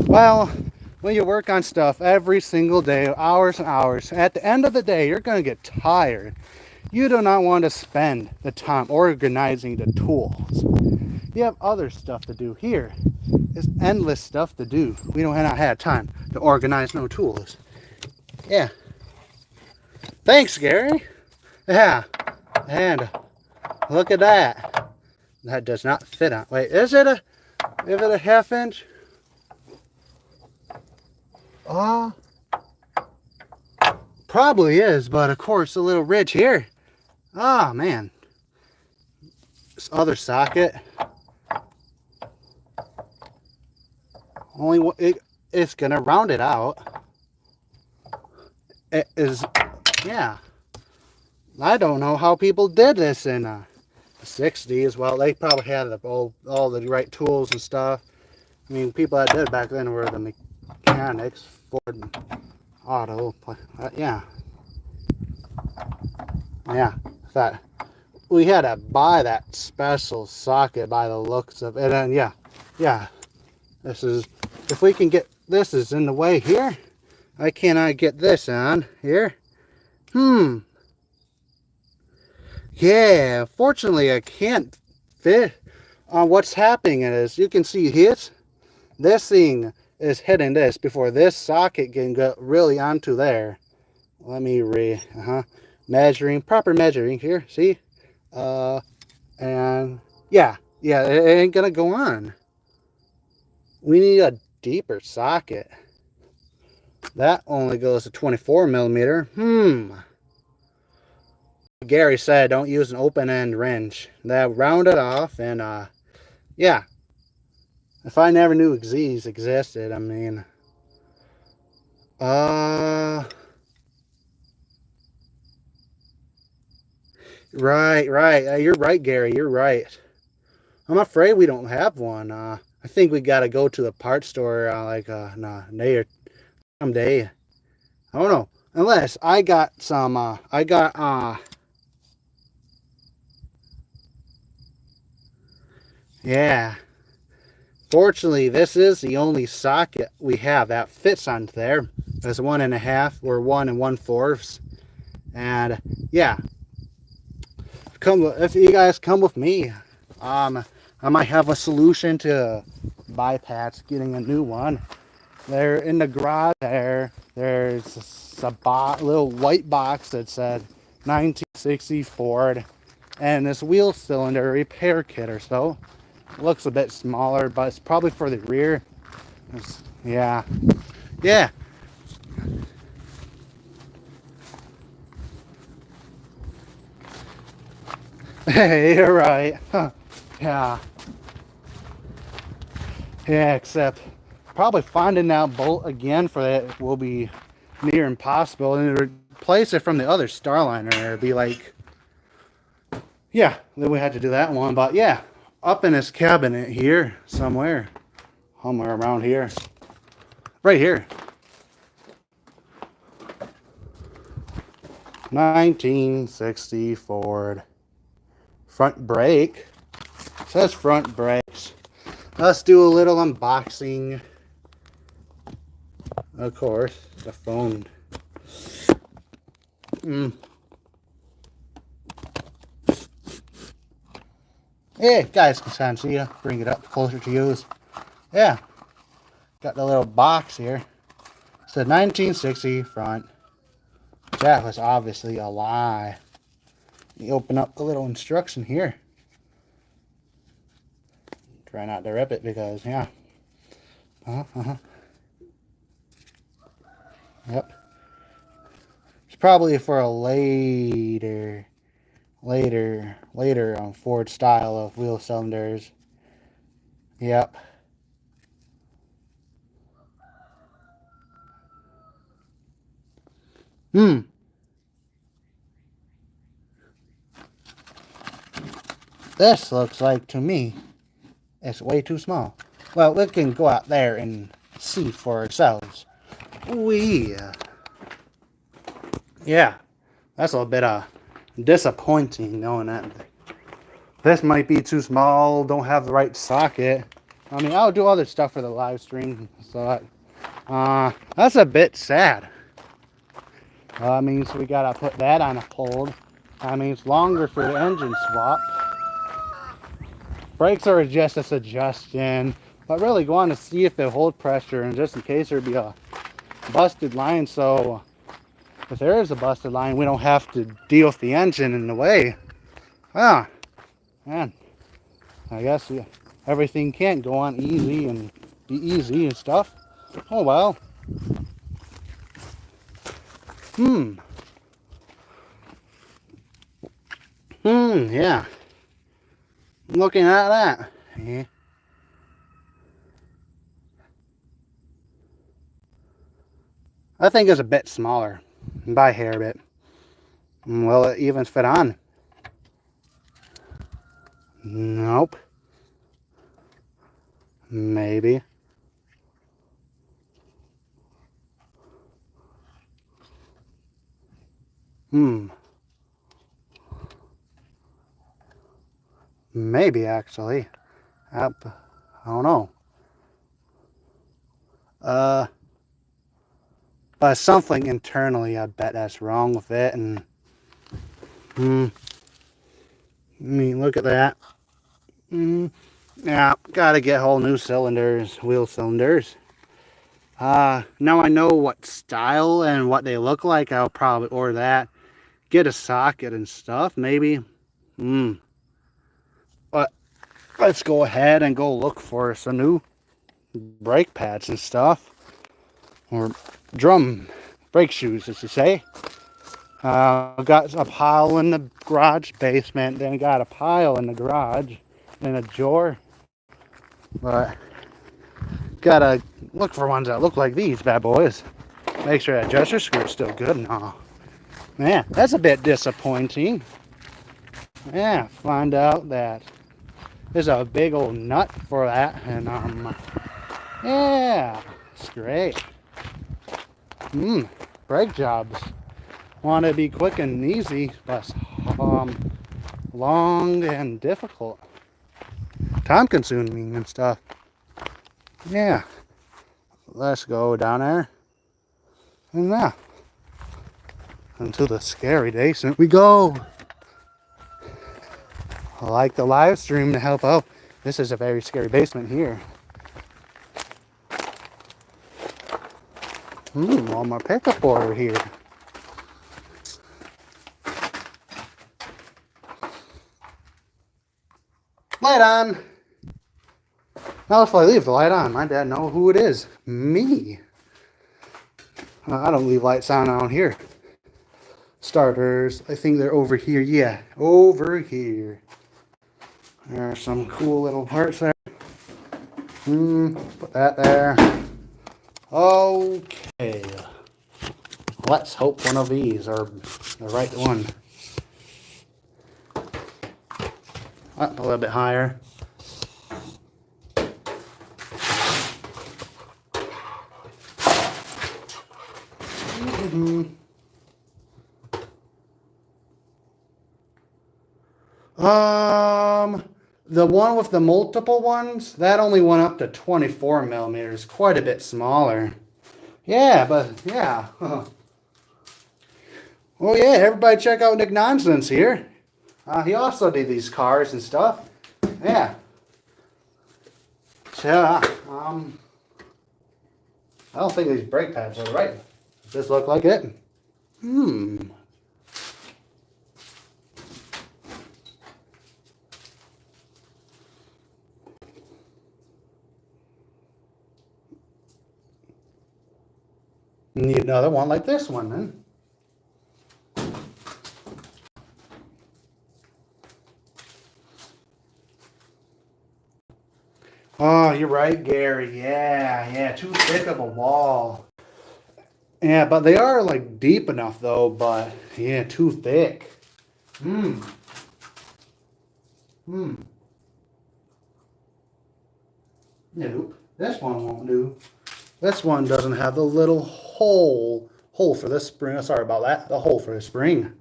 Well, when you work on stuff every single day, hours and hours, at the end of the day, you're going to get tired. You do not want to spend the time organizing the tools. You have other stuff to do. Here is endless stuff to do. We don't have time to organize no tools. Yeah. Thanks, Gary. Yeah. And look at that. That does not fit on. Wait, is it a 1/2 inch? Probably is, but of course a little ridge here. Ah, man. This other socket. It's gonna round it out. It is, yeah. I don't know how people did this in the 60s. Well, they probably had all the right tools and stuff. I mean, people that did back then were the mechanics, Ford Auto. Yeah. Yeah. That we had to buy that special socket by the looks of it. And yeah. This is, if we can get, this is in the way here. I cannot get this on here. Yeah, fortunately I can't fit on what's happening is, you can see this thing is hitting this before this socket can get really onto there. Let me measuring, proper measuring here, see? And yeah, it ain't gonna go on. We need a deeper socket. That only goes to 24 millimeter. Gary said don't use an open end wrench. That round it off, and yeah. If I never knew these existed, I mean, right. You're right, Gary. You're right. I'm afraid we don't have one. I think we gotta go to the parts store like nah, someday. I don't know. Unless I got some. Yeah. Fortunately, this is the only socket we have that fits onto there. There's 1.5 or 1 1/4, and yeah. If you guys come with me, I might have a solution to bypass getting a new one. There in the garage there's a little white box that said 1960 Ford, and this wheel cylinder repair kit or so. It looks a bit smaller, but it's probably for the rear. Yeah. Hey, you're right. Huh. Yeah. Yeah, except probably finding that bolt again for it will be near impossible, and to replace it from the other starliner, it'd be like, yeah, then we had to do that one. But yeah, up in this cabinet here somewhere around here, right here, 1960 Ford front brake. It says front brakes. Let's do a little unboxing. Of course, the phone. Hey, guys, can see you. Bring it up closer to you. Yeah, got the little box here. It said 1960 front. That was obviously a lie. You open up the little instruction here. Try not to rip it because, yeah. Yep. It's probably for a later Ford style of wheel cylinders. Yep. This looks like, to me, it's way too small. Well, we can go out there and see for ourselves. Yeah, that's a little bit disappointing knowing that this might be too small, don't have the right socket. I mean, I'll do other stuff for the live stream, so that's a bit sad. That means we gotta put that on a hold. That means longer for the engine swap. Brakes are just a suggestion, but really go on to see if they hold pressure, and just in case there'd be a busted line, so if there is a busted line, we don't have to deal with the engine in the way. Man, I guess everything can't go on easy and be easy and stuff. Oh well. Yeah. Looking at that. Yeah. I think it's a bit smaller by a hair bit. Will it even fit on? Nope. Maybe. Maybe actually. I don't know. But something internally, I bet that's wrong with it. And I mean, look at that. Yeah, gotta get whole new cylinders, wheel cylinders. Now I know what style and what they look like. I'll probably order that. Get a socket and stuff, maybe. But let's go ahead and go look for some new brake pads and stuff. or drum brake shoes, as you say. Got a pile in the garage basement, then got a pile in the garage in a drawer. But gotta look for ones that look like these bad boys. Make sure that adjuster screw's still good and all. Man, that's a bit disappointing. Yeah, find out that there's a big old nut for that, and yeah, it's great. Brake jobs want to be quick and easy, but long and difficult, time consuming and stuff. Yeah, let's go down there, and yeah, into the scary basement we go. I like the live stream to help out. This is a very scary basement here. One more pickup order here. Light on. Now if I leave the light on, my dad know who it is. Me. I don't leave lights on out here. Starters, I think they're over here. Yeah, over here. There are some cool little parts there. Put that there. Okay. Let's hope one of these are the right one. Up a little bit higher. The one with the multiple ones, that only went up to 24 millimeters, quite a bit smaller. Yeah, but yeah. Oh yeah, everybody check out Nick Nonsense here. He also did these cars and stuff. Yeah. So, I don't think these brake pads are right. Does this look like it? Need another one like this one then. Oh, you're right, Gary. Yeah, too thick of a wall. Yeah, but they are like deep enough though, but yeah, too thick. Nope. This one won't do. This one doesn't have the little hole for the spring. Sorry about that. The hole for the spring.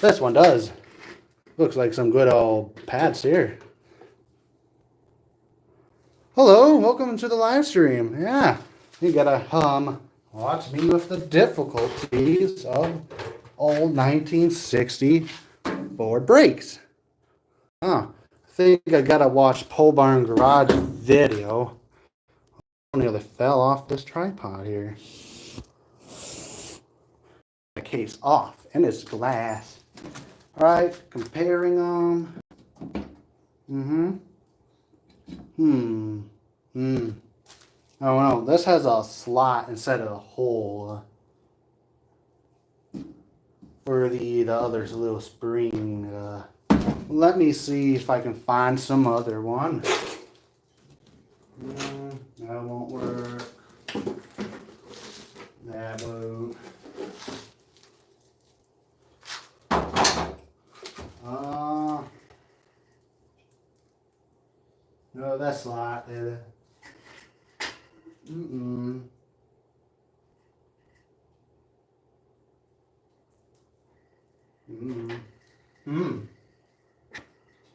This one does. Looks like some good old pads here. Hello, welcome to the live stream. Yeah, you gotta watch me with the difficulties of old 1960 Ford brakes. I think I gotta watch Pole Barn Garage video. I nearly fell off this tripod here. The case off, and it's glass. All right, comparing them. Oh no, this has a slot instead of a hole for the other's little spring. Let me see if I can find some other one. That won't work. That won't. No, that's not it.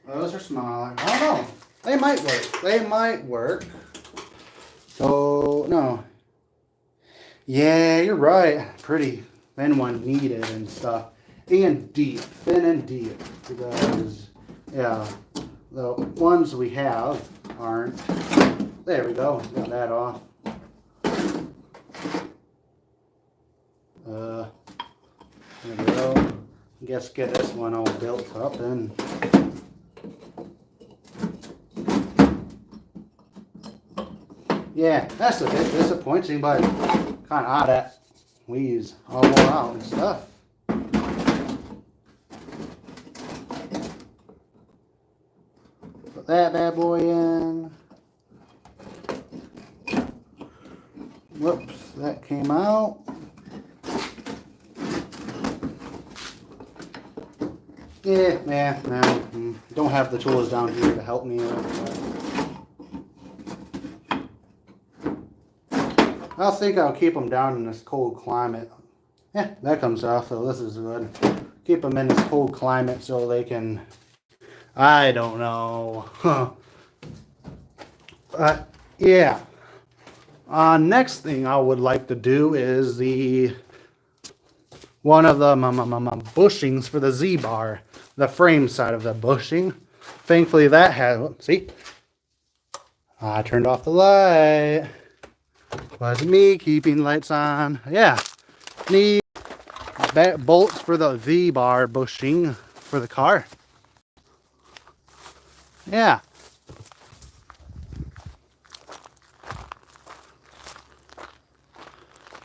Those are smaller. I don't know. They might work. They might work. So, no. Yeah, you're right. Pretty thin one needed and stuff. And deep. Thin and deep. Because, yeah, the ones we have aren't. There we go. Got that off. There we go. Guess get this one all built up and Yeah, that's a bit disappointing, but kind of odd that we's all worn out and stuff. Put that bad boy in. Whoops, that came out. Yeah, no, don't have the tools down here to help me out. I think I'll keep them down in this cold climate. Yeah, that comes off, so this is good. Keep them in this cold climate so they can, I don't know. Yeah. Next thing I would like to do is one of the bushings for the Z-bar, the frame side of the bushing. Thankfully that has, see? I turned off the light. Was me keeping lights on. Yeah. Need bolts for the Z-bar bushing for the car. Yeah.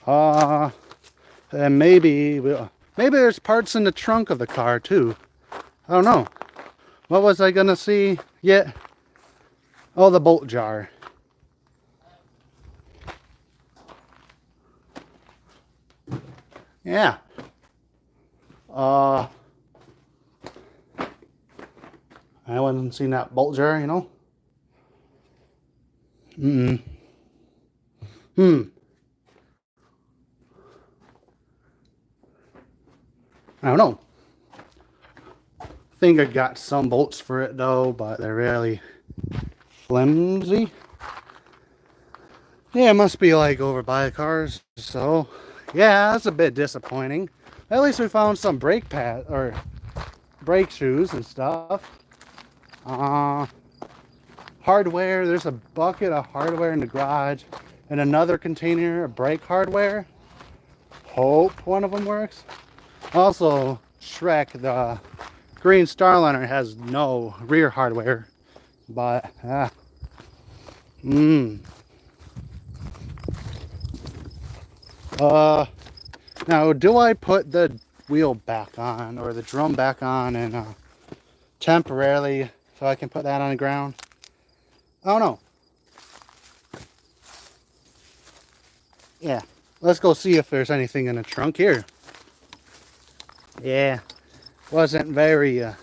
And maybe there's parts in the trunk of the car too. I don't know. What was I gonna see yet? Oh, the bolt jar. Yeah. I haven't seen that bolt jar, you know. I don't know. I think I got some bolts for it though, but they're really flimsy. Yeah, it must be like over by the cars. So, yeah, that's a bit disappointing. At least we found some brake pad or brake shoes and stuff. Hardware. There's a bucket of hardware in the garage, and another container of brake hardware. Hope one of them works. Also, Shrek, the green starliner, has no rear hardware, but now do I put the wheel back on or the drum back on and temporarily so I can put that on the ground? I don't know. Yeah, let's go see if there's anything in the trunk here. Yeah, wasn't very I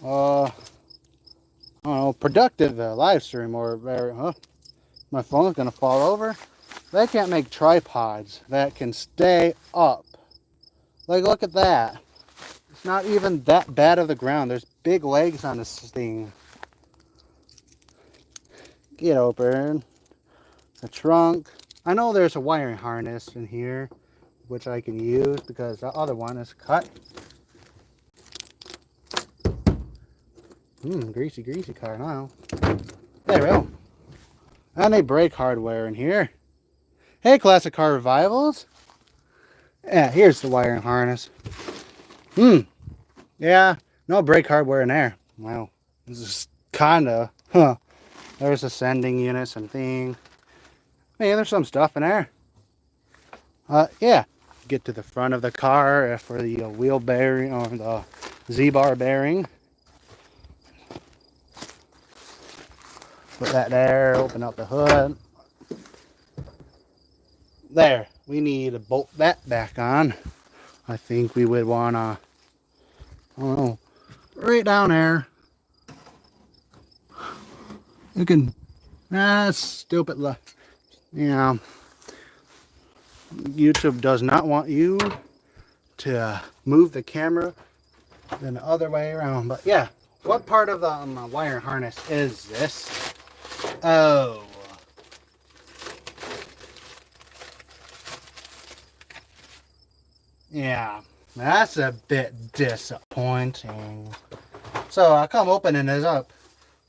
don't know, productive live stream, or very my phone's gonna fall over. They can't make tripods that can stay up. Like, look at that. It's not even that bad of the ground. There's big legs on this thing. Get open the trunk. I know there's a wiring harness in here which I can use because the other one is cut. Greasy car now. There we go. And a brake hardware in here. Hey, Classic Car Revivals. Yeah, here's the wiring harness. Yeah, no brake hardware in there. Wow, this is kinda, There's a sending unit, some thing. Hey, there's some stuff in there. Yeah. Get to the front of the car for the wheel bearing or the Z-bar bearing. Put that there, open up the hood. There, we need to bolt that back on. I think we would want to, I don't know, right down there. You can, stupid, yeah. YouTube does not want you to move the camera than the other way around. But yeah, what part of the wire harness is this? Oh. Yeah, that's a bit disappointing. So I come opening this up.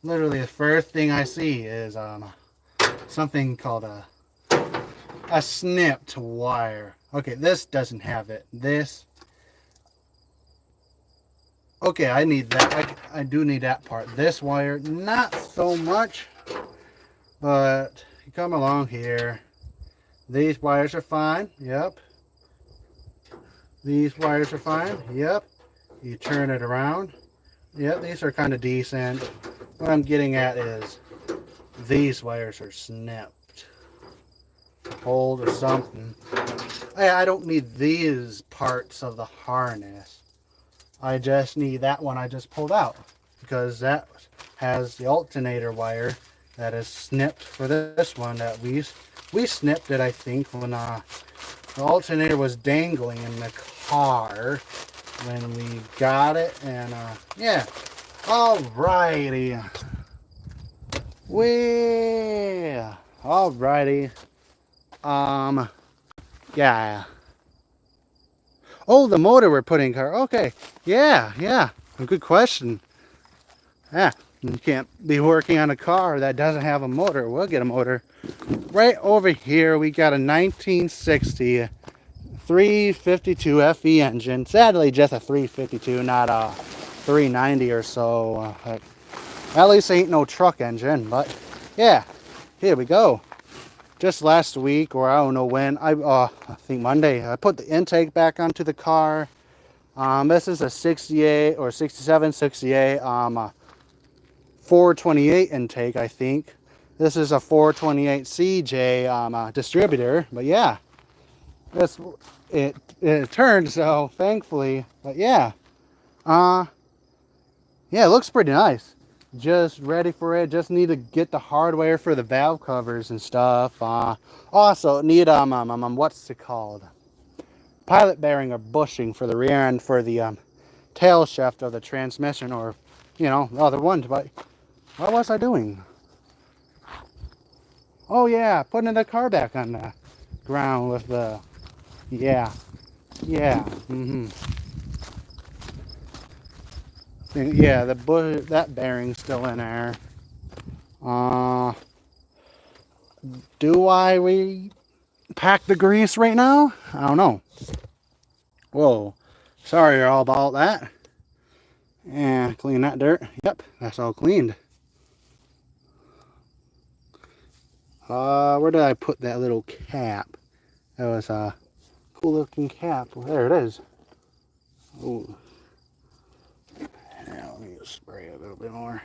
Literally the first thing I see is something called a snipped wire. Okay, this doesn't have it. This. Okay, I need that. I do need that part. This wire, not so much. But you come along here. These wires are fine. Yep. These wires are fine. Yep. You turn it around. Yep, these are kind of decent. What I'm getting at is these wires are snipped. Hold or something. I don't need these parts of the harness. I just need that one I just pulled out, because that has the alternator wire that is snipped for this one that we snipped it, I think, when the alternator was dangling in the car when we got it. And yeah, alrighty. Well, alrighty. Yeah. Oh, the motor we're putting in car. Okay. Yeah. Good question. Yeah. You can't be working on a car that doesn't have a motor. We'll get a motor. Right over here, we got a 1960 352 FE engine. Sadly, just a 352, not a 390 or so. At least ain't no truck engine, but yeah, here we go. Just last week, or I don't know when, I think Monday, I put the intake back onto the car. This is a 68 or 67, 68, 428 intake, I think. This is a 428 CJ distributor, but yeah, it turned, so thankfully. But yeah, yeah, it looks pretty nice. Just ready for it. Just need to get the hardware for the valve covers and stuff. Also need what's it called? Pilot bearing or bushing for the rear end for the tail shaft of the transmission, or the other one. But what was I doing? Oh yeah, putting the car back on the ground with the yeah. Yeah, that bearing's still in there. Do I repack the grease right now? I don't know. Whoa, sorry all about that. Yeah, clean that dirt. Yep, that's all cleaned. Where did I put that little cap? That was a cool looking cap. Well, there it is. Ooh. Yeah, let me just spray a little bit more.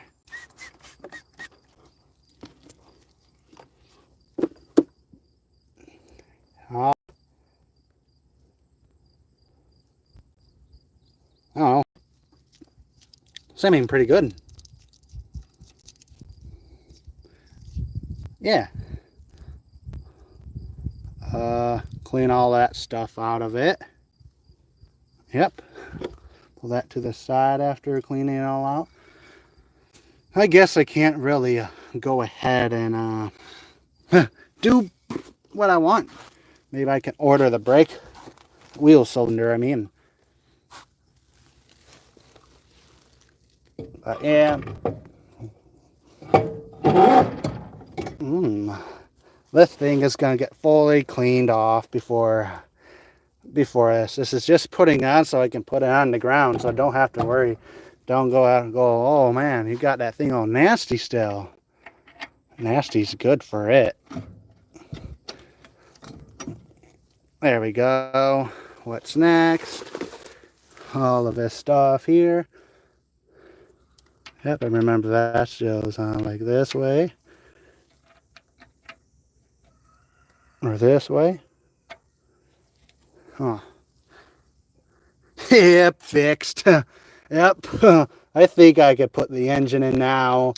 Oh, I don't know. Seeming pretty good. Yeah. Clean all that stuff out of it. Yep. Pull that to the side after cleaning it all out. I guess I can't really go ahead and do what I want. Maybe I can order the brake wheel cylinder, I mean. But yeah. This thing is going to get fully cleaned off before this. This is just putting on so I can put it on the ground, so I don't have to worry. Don't go out and go, oh man, you got that thing all nasty still. Nasty's good for it. There we go. What's next? All of this stuff here. Yep, I remember that goes on like this way. Or this way. Huh. Yep, fixed. Yep. I think I could put the engine in now.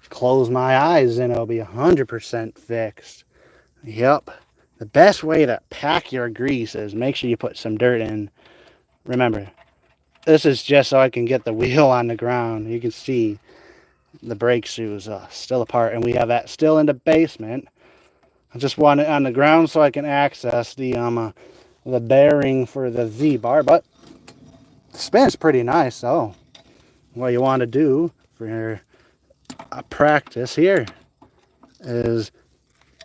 Close my eyes and it'll be 100% fixed. Yep. The best way to pack your grease is make sure you put some dirt in. Remember, this is just so I can get the wheel on the ground. You can see the brake shoes still apart, and we have that still in the basement. I just want it on the ground so I can access the bearing for the Z-bar, but the spin's pretty nice. So what you want to do for a practice here is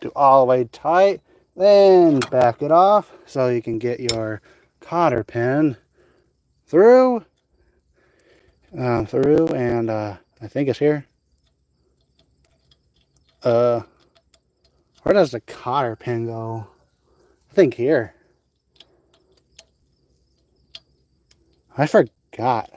do all the way tight, then back it off so you can get your cotter pin through, and I think it's here. Where does the cotter pin go? I think here. I forgot.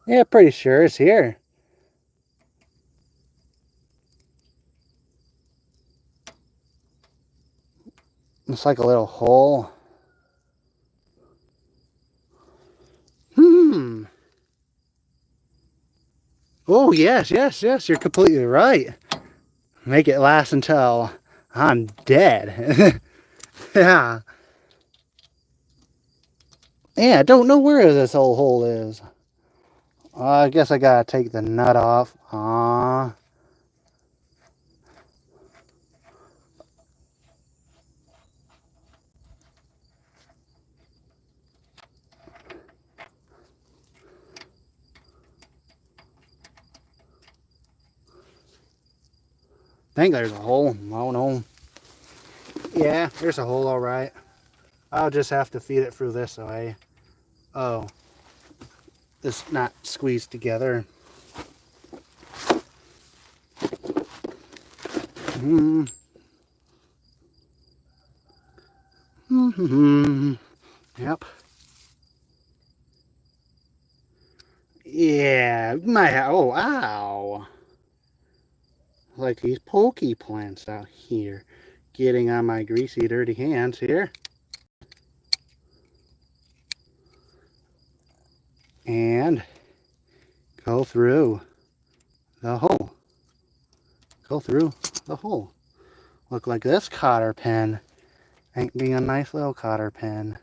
Yeah, pretty sure it's here. It's like a little hole. Oh, yes, yes, yes. You're completely right. Make it last until I'm dead. Yeah. Yeah, I don't know where this old hole is. I guess I gotta take the nut off. I think there's a hole. I don't know. Yeah, there's a hole, all right. I'll just have to feed it through this way. Oh, it's not squeezed together. Yep. Yeah, oh, ow. Like these pokey plants out here. Getting on my greasy, dirty hands here. And go through the hole. Go through the hole. Look like this cotter pen ain't being a nice little cotter pen.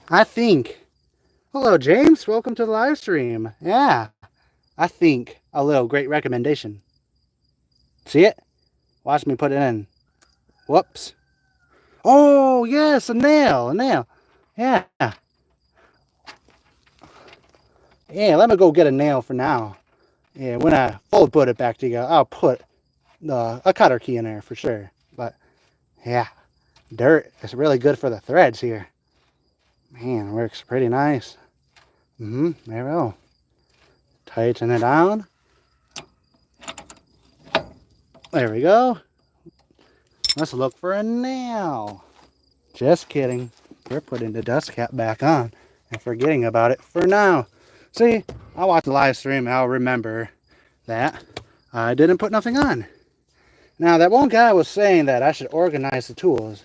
I think. Hello, James. Welcome to the live stream. Yeah. I think a little great recommendation. See it? Watch me put it in. Whoops. Oh, yes, a nail. A nail. Yeah. Yeah, let me go get a nail for now. Yeah, when I fully put it back together, I'll put a cutter key in there for sure. But, yeah, dirt is really good for the threads here. Man, it works pretty nice. There we go. Tighten it down. There we go. Let's look for a nail. Just kidding. We're putting the dust cap back on and forgetting about it for now. See, I'll watch the live stream and I'll remember that I didn't put nothing on. Now, that one guy was saying that I should organize the tools.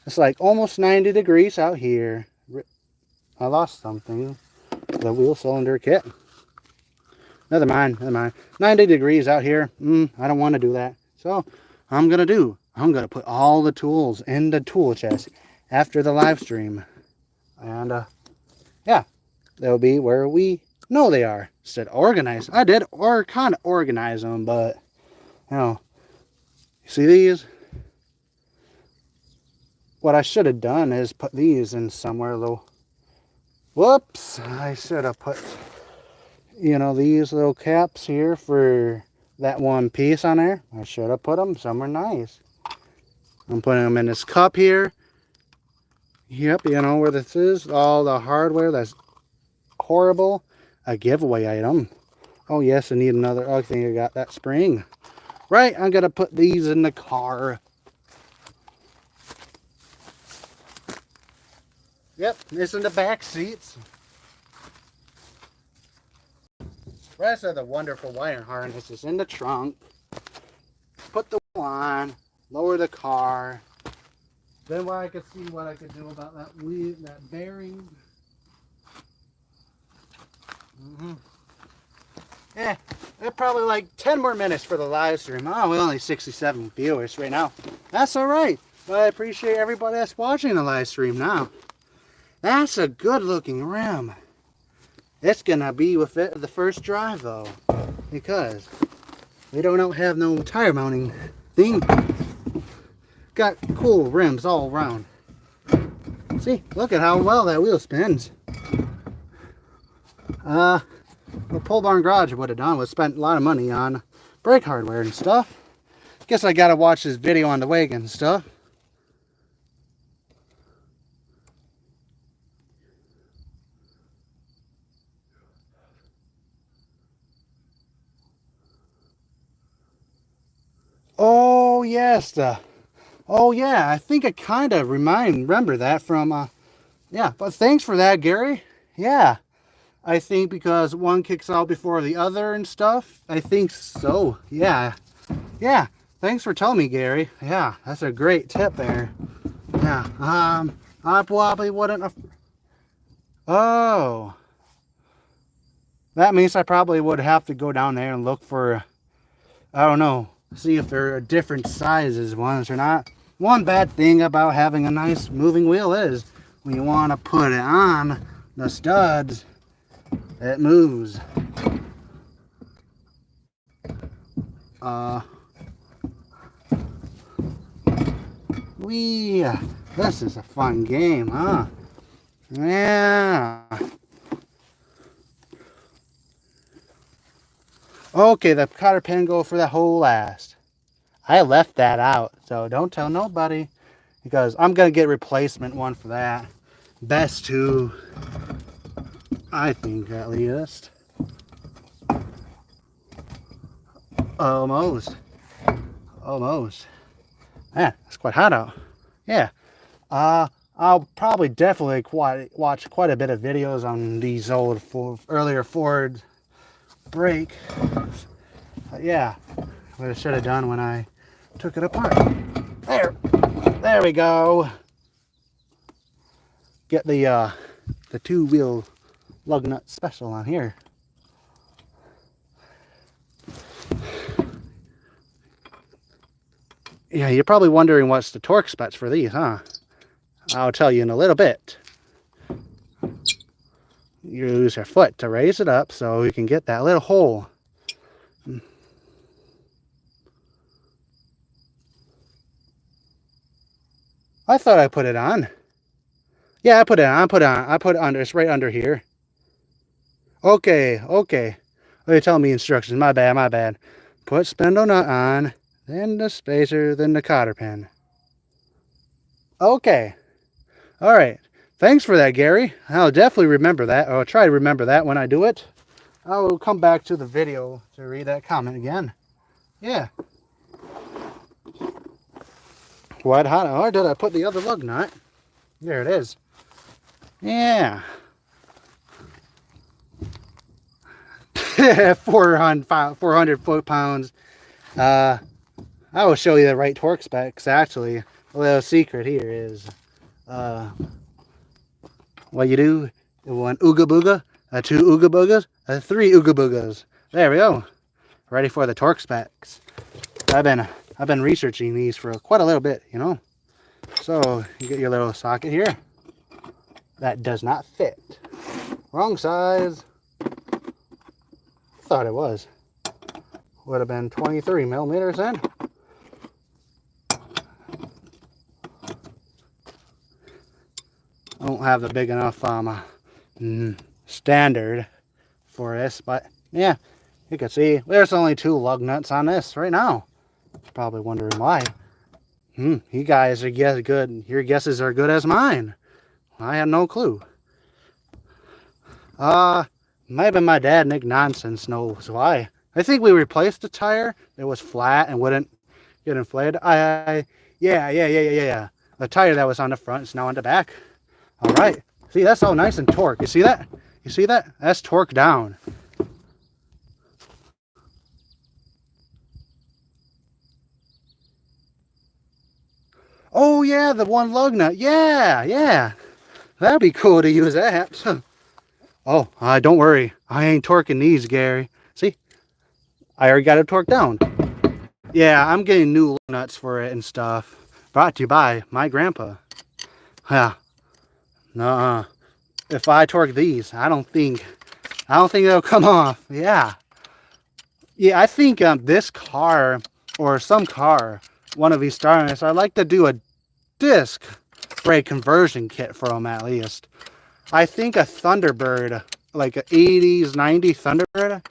It's like almost 90 degrees out here. I lost something. The wheel cylinder kit. Never mind, never mind. 90 degrees out here. I don't want to do that. So, I'm going to put all the tools in the tool chest after the live stream. And, yeah, they'll be where we know they are. Instead of organize. I did kind of organize them, but, you know, you see these? What I should have done is put these in somewhere little. Whoops, I should have put, you know, these little caps here for that one piece on there. I should have put them somewhere nice. I'm putting them in this cup here. Yep, you know where this is. All the hardware that's horrible. A giveaway item. Oh, yes, I need another. Oh, I think I got that spring. Right, I'm going to put these in the car. Yep, it's in the back seats. Rest of the wonderful wiring harness is in the trunk. Put the wheel on, lower the car. Then I could see what I could do about that wheel, that bearing. Yeah, it's probably like 10 more minutes for the live stream. Oh, we're only 67 viewers right now. That's all right. But I appreciate everybody that's watching the live stream now. That's a good looking rim. It's gonna be with it the first drive though, because we don't have no tire mounting thing. Got cool rims all around. See, look at how well that wheel spins. what Pole Barn Garage would have done was spent a lot of money on brake hardware and stuff. Guess I gotta watch this video on the wagon and stuff. Oh yes, oh yeah, I think I kind of remember that from yeah, but thanks for that, Gary. Yeah, I think because one kicks out before the other and stuff. I think so. Yeah, yeah. Thanks for telling me, Gary. Yeah, that's a great tip there. Yeah. I probably wouldn't have. Oh, that means I probably would have to go down there and look for. I don't know. See if there are different sizes ones or not. One bad thing about having a nice moving wheel is when you want to put it on the studs, it moves. This is a fun game, huh? Yeah. Okay, the cotter pin go for the whole last. I left that out, so don't tell nobody, because I'm gonna get replacement one for that. Best two, I think, at least. Almost. Man, it's quite hot out. Yeah. I'll probably definitely watch quite a bit of videos on these old earlier Ford brake. Yeah, what I should have done when I took it apart. There we go. Get the two-wheel lug nut special on here. Yeah, you're probably wondering what's the torque specs for these, huh? I'll tell you in a little bit. You use your foot to raise it up so you can get that little hole. I thought I put it on. Yeah, I put it on. I put it under. It's right under here. Okay. Oh, you're telling me instructions. My bad. Put spindle nut on, then the spacer, then the cotter pin. Okay. All right. Thanks for that, Gary. I'll definitely remember that. I'll try to remember that when I do it. I will come back to the video to read that comment again. Yeah. White hot. Or did I put the other lug nut? There it is. Yeah. 400 foot-pounds. I will show you the right torque specs. Actually, a little secret here is what you do: one ooga booga, two ooga boogas, three ooga boogas. There we go. Ready for the torque specs. I've been researching these for quite a little bit, you know. So you get your little socket here. That does not fit. Wrong size. Thought it was. Would have been 23 millimeters then. I don't have the big enough standard for this, but yeah, you can see there's only two lug nuts on this right now. Probably wondering why. You guys are good. Your guesses are good as mine. I have no clue. Maybe my dad Nick Nonsense knows why. I think we replaced the tire. It was flat and wouldn't get inflated. Yeah. The tire that was on the front is now on the back. All right. See, that's all nice and torque. You see that? You see that? That's torque down. Oh yeah, the one lug nut. Yeah. That'd be cool to use that. Oh, don't worry. I ain't torquing these, Gary. See? I already got it torqued down. Yeah, I'm getting new lug nuts for it and stuff. Brought to you by my grandpa. Yeah. Nuh-uh. If I torque these, I don't think they'll come off. Yeah. Yeah, I think this car or some car, one of these starliners, I'd like to do a disc brake conversion kit for them at least. I think a Thunderbird like a 80s, 90 Thunderbird.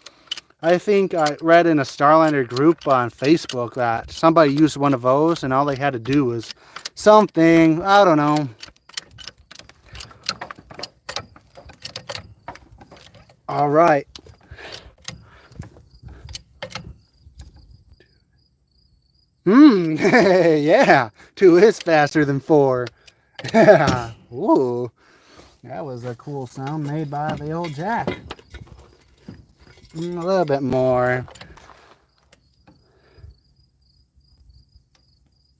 I think I read in a Starliner group on Facebook that somebody used one of those and all they had to do was something, I don't know. All right. Yeah, 2 is faster than 4. Yeah. Ooh, that was a cool sound made by the old jack. A little bit more.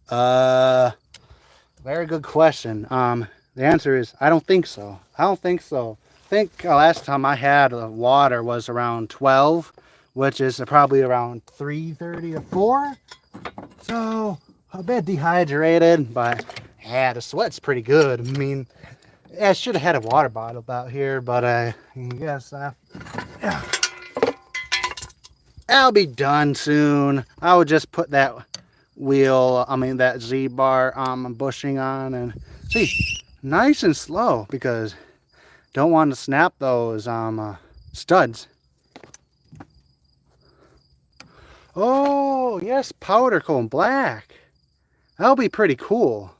Very good question. The answer is I don't think so. I don't think so. I think last time I had water was around 12, which is probably around 3:30 to 4. So a bit dehydrated, but yeah, the sweat's pretty good. I mean, I should have had a water bottle out here, but I guess yeah. I'll be done soon. I will just put that wheel, that Z-bar bushing on and see, nice and slow because don't want to snap those studs. Oh, yes, powder coat black. That'll be pretty cool.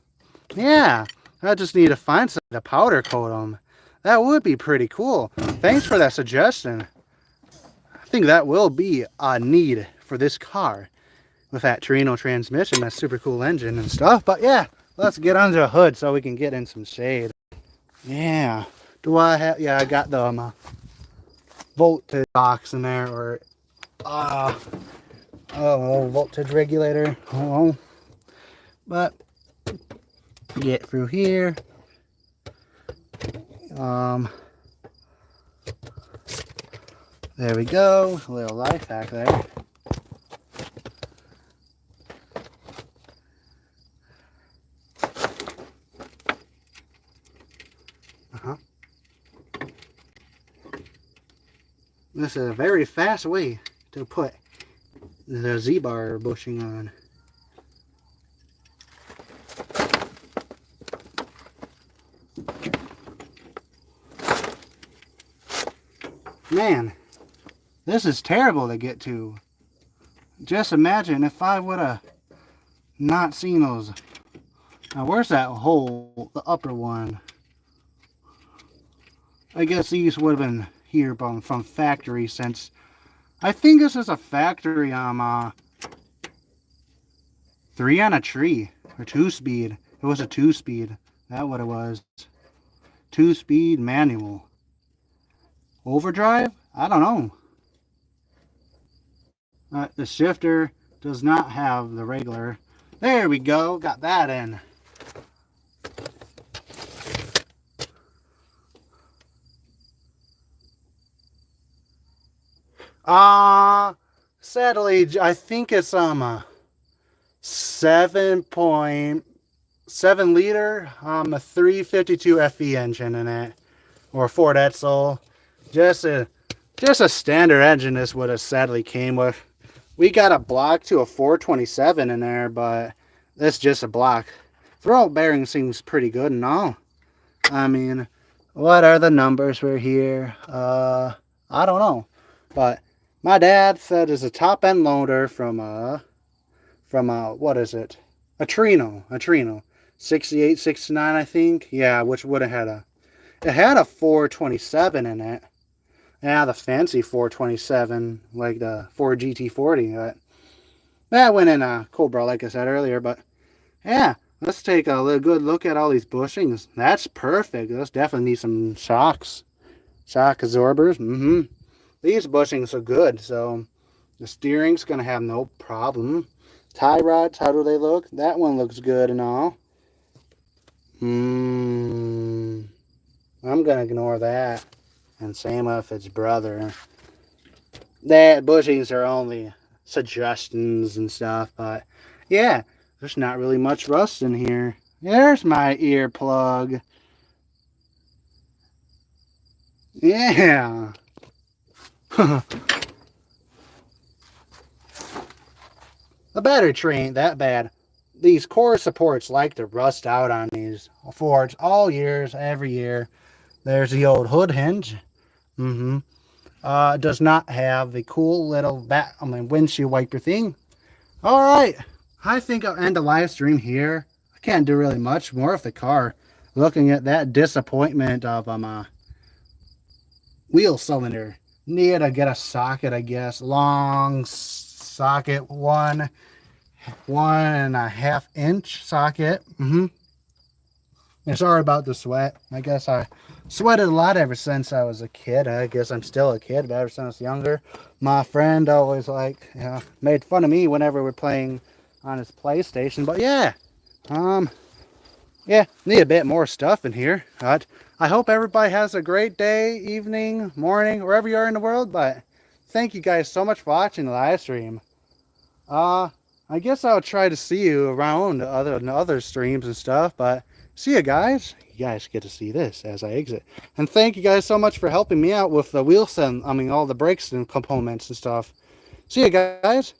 Yeah, I just need to find something to powder coat them. That would be pretty cool. Thanks for that suggestion. I think that will be a need for this car with that Torino transmission, that super cool engine and stuff. But yeah, let's get under the hood so we can get in some shade. Yeah, do I have, yeah, I got the voltage box in there, or voltage regulator. Oh, but get through here. There we go. A little life hack there. This is a very fast way to put the Z-bar bushing on. Man, this is terrible to get to. Just imagine if I would have not seen those. Now, where's that hole? The upper one. I guess these would have been here from factory, since I think this is a factory 3 on a tree, or 2-speed. It was a 2-speed. That's what it was. 2-speed manual. Overdrive? I don't know. The shifter does not have the regular. There we go. Got that in. Sadly, I think it's 7.7 liter, a 352 FE engine in it, or Ford Edsel. Just a standard engine. This would have sadly came with. We got a block to a 427 in there, but that's just a block. Throw-out bearing seems pretty good and all. I mean, what are the numbers for here? I don't know, but my dad said it's a top end loader from what is it? A Torino, 68, 69, I think. Yeah, which would have had it had a 427 in it. Yeah, the fancy 427, like the Ford GT40. But that went in a Cobra, like I said earlier. But yeah, let's take a good look at all these bushings. That's perfect. Let's definitely need some shocks, shock absorbers. These bushings are good, so the steering's gonna have no problem. Tie rods, how do they look? That one looks good and all. I'm gonna ignore that. And same with its brother. That bushings are only suggestions and stuff, but yeah, there's not really much rust in here. There's my earplug. Yeah. The battery tray ain't that bad. These core supports like to rust out on these Fords all years, every year. There's the old hood hinge. Does not have the cool little windshield wiper thing. All right, I think I'll end the live stream here. I can't do really much more with the car. Looking at that disappointment of wheel cylinder. Need to get a socket, I guess. Long socket, 1.5 inch socket. And sorry about the sweat. I guess I sweated a lot ever since I was a kid. I guess I'm still a kid, but ever since I was younger, my friend always made fun of me whenever we're playing on his PlayStation. But yeah, yeah, need a bit more stuff in here. But I hope everybody has a great day, evening, morning, wherever you are in the world. But thank you guys so much for watching the live stream. I guess I'll try to see you around other streams and stuff. But see you guys. You guys get to see this as I exit. And thank you guys so much for helping me out with the wheel set. All the brakes and components and stuff. See you guys.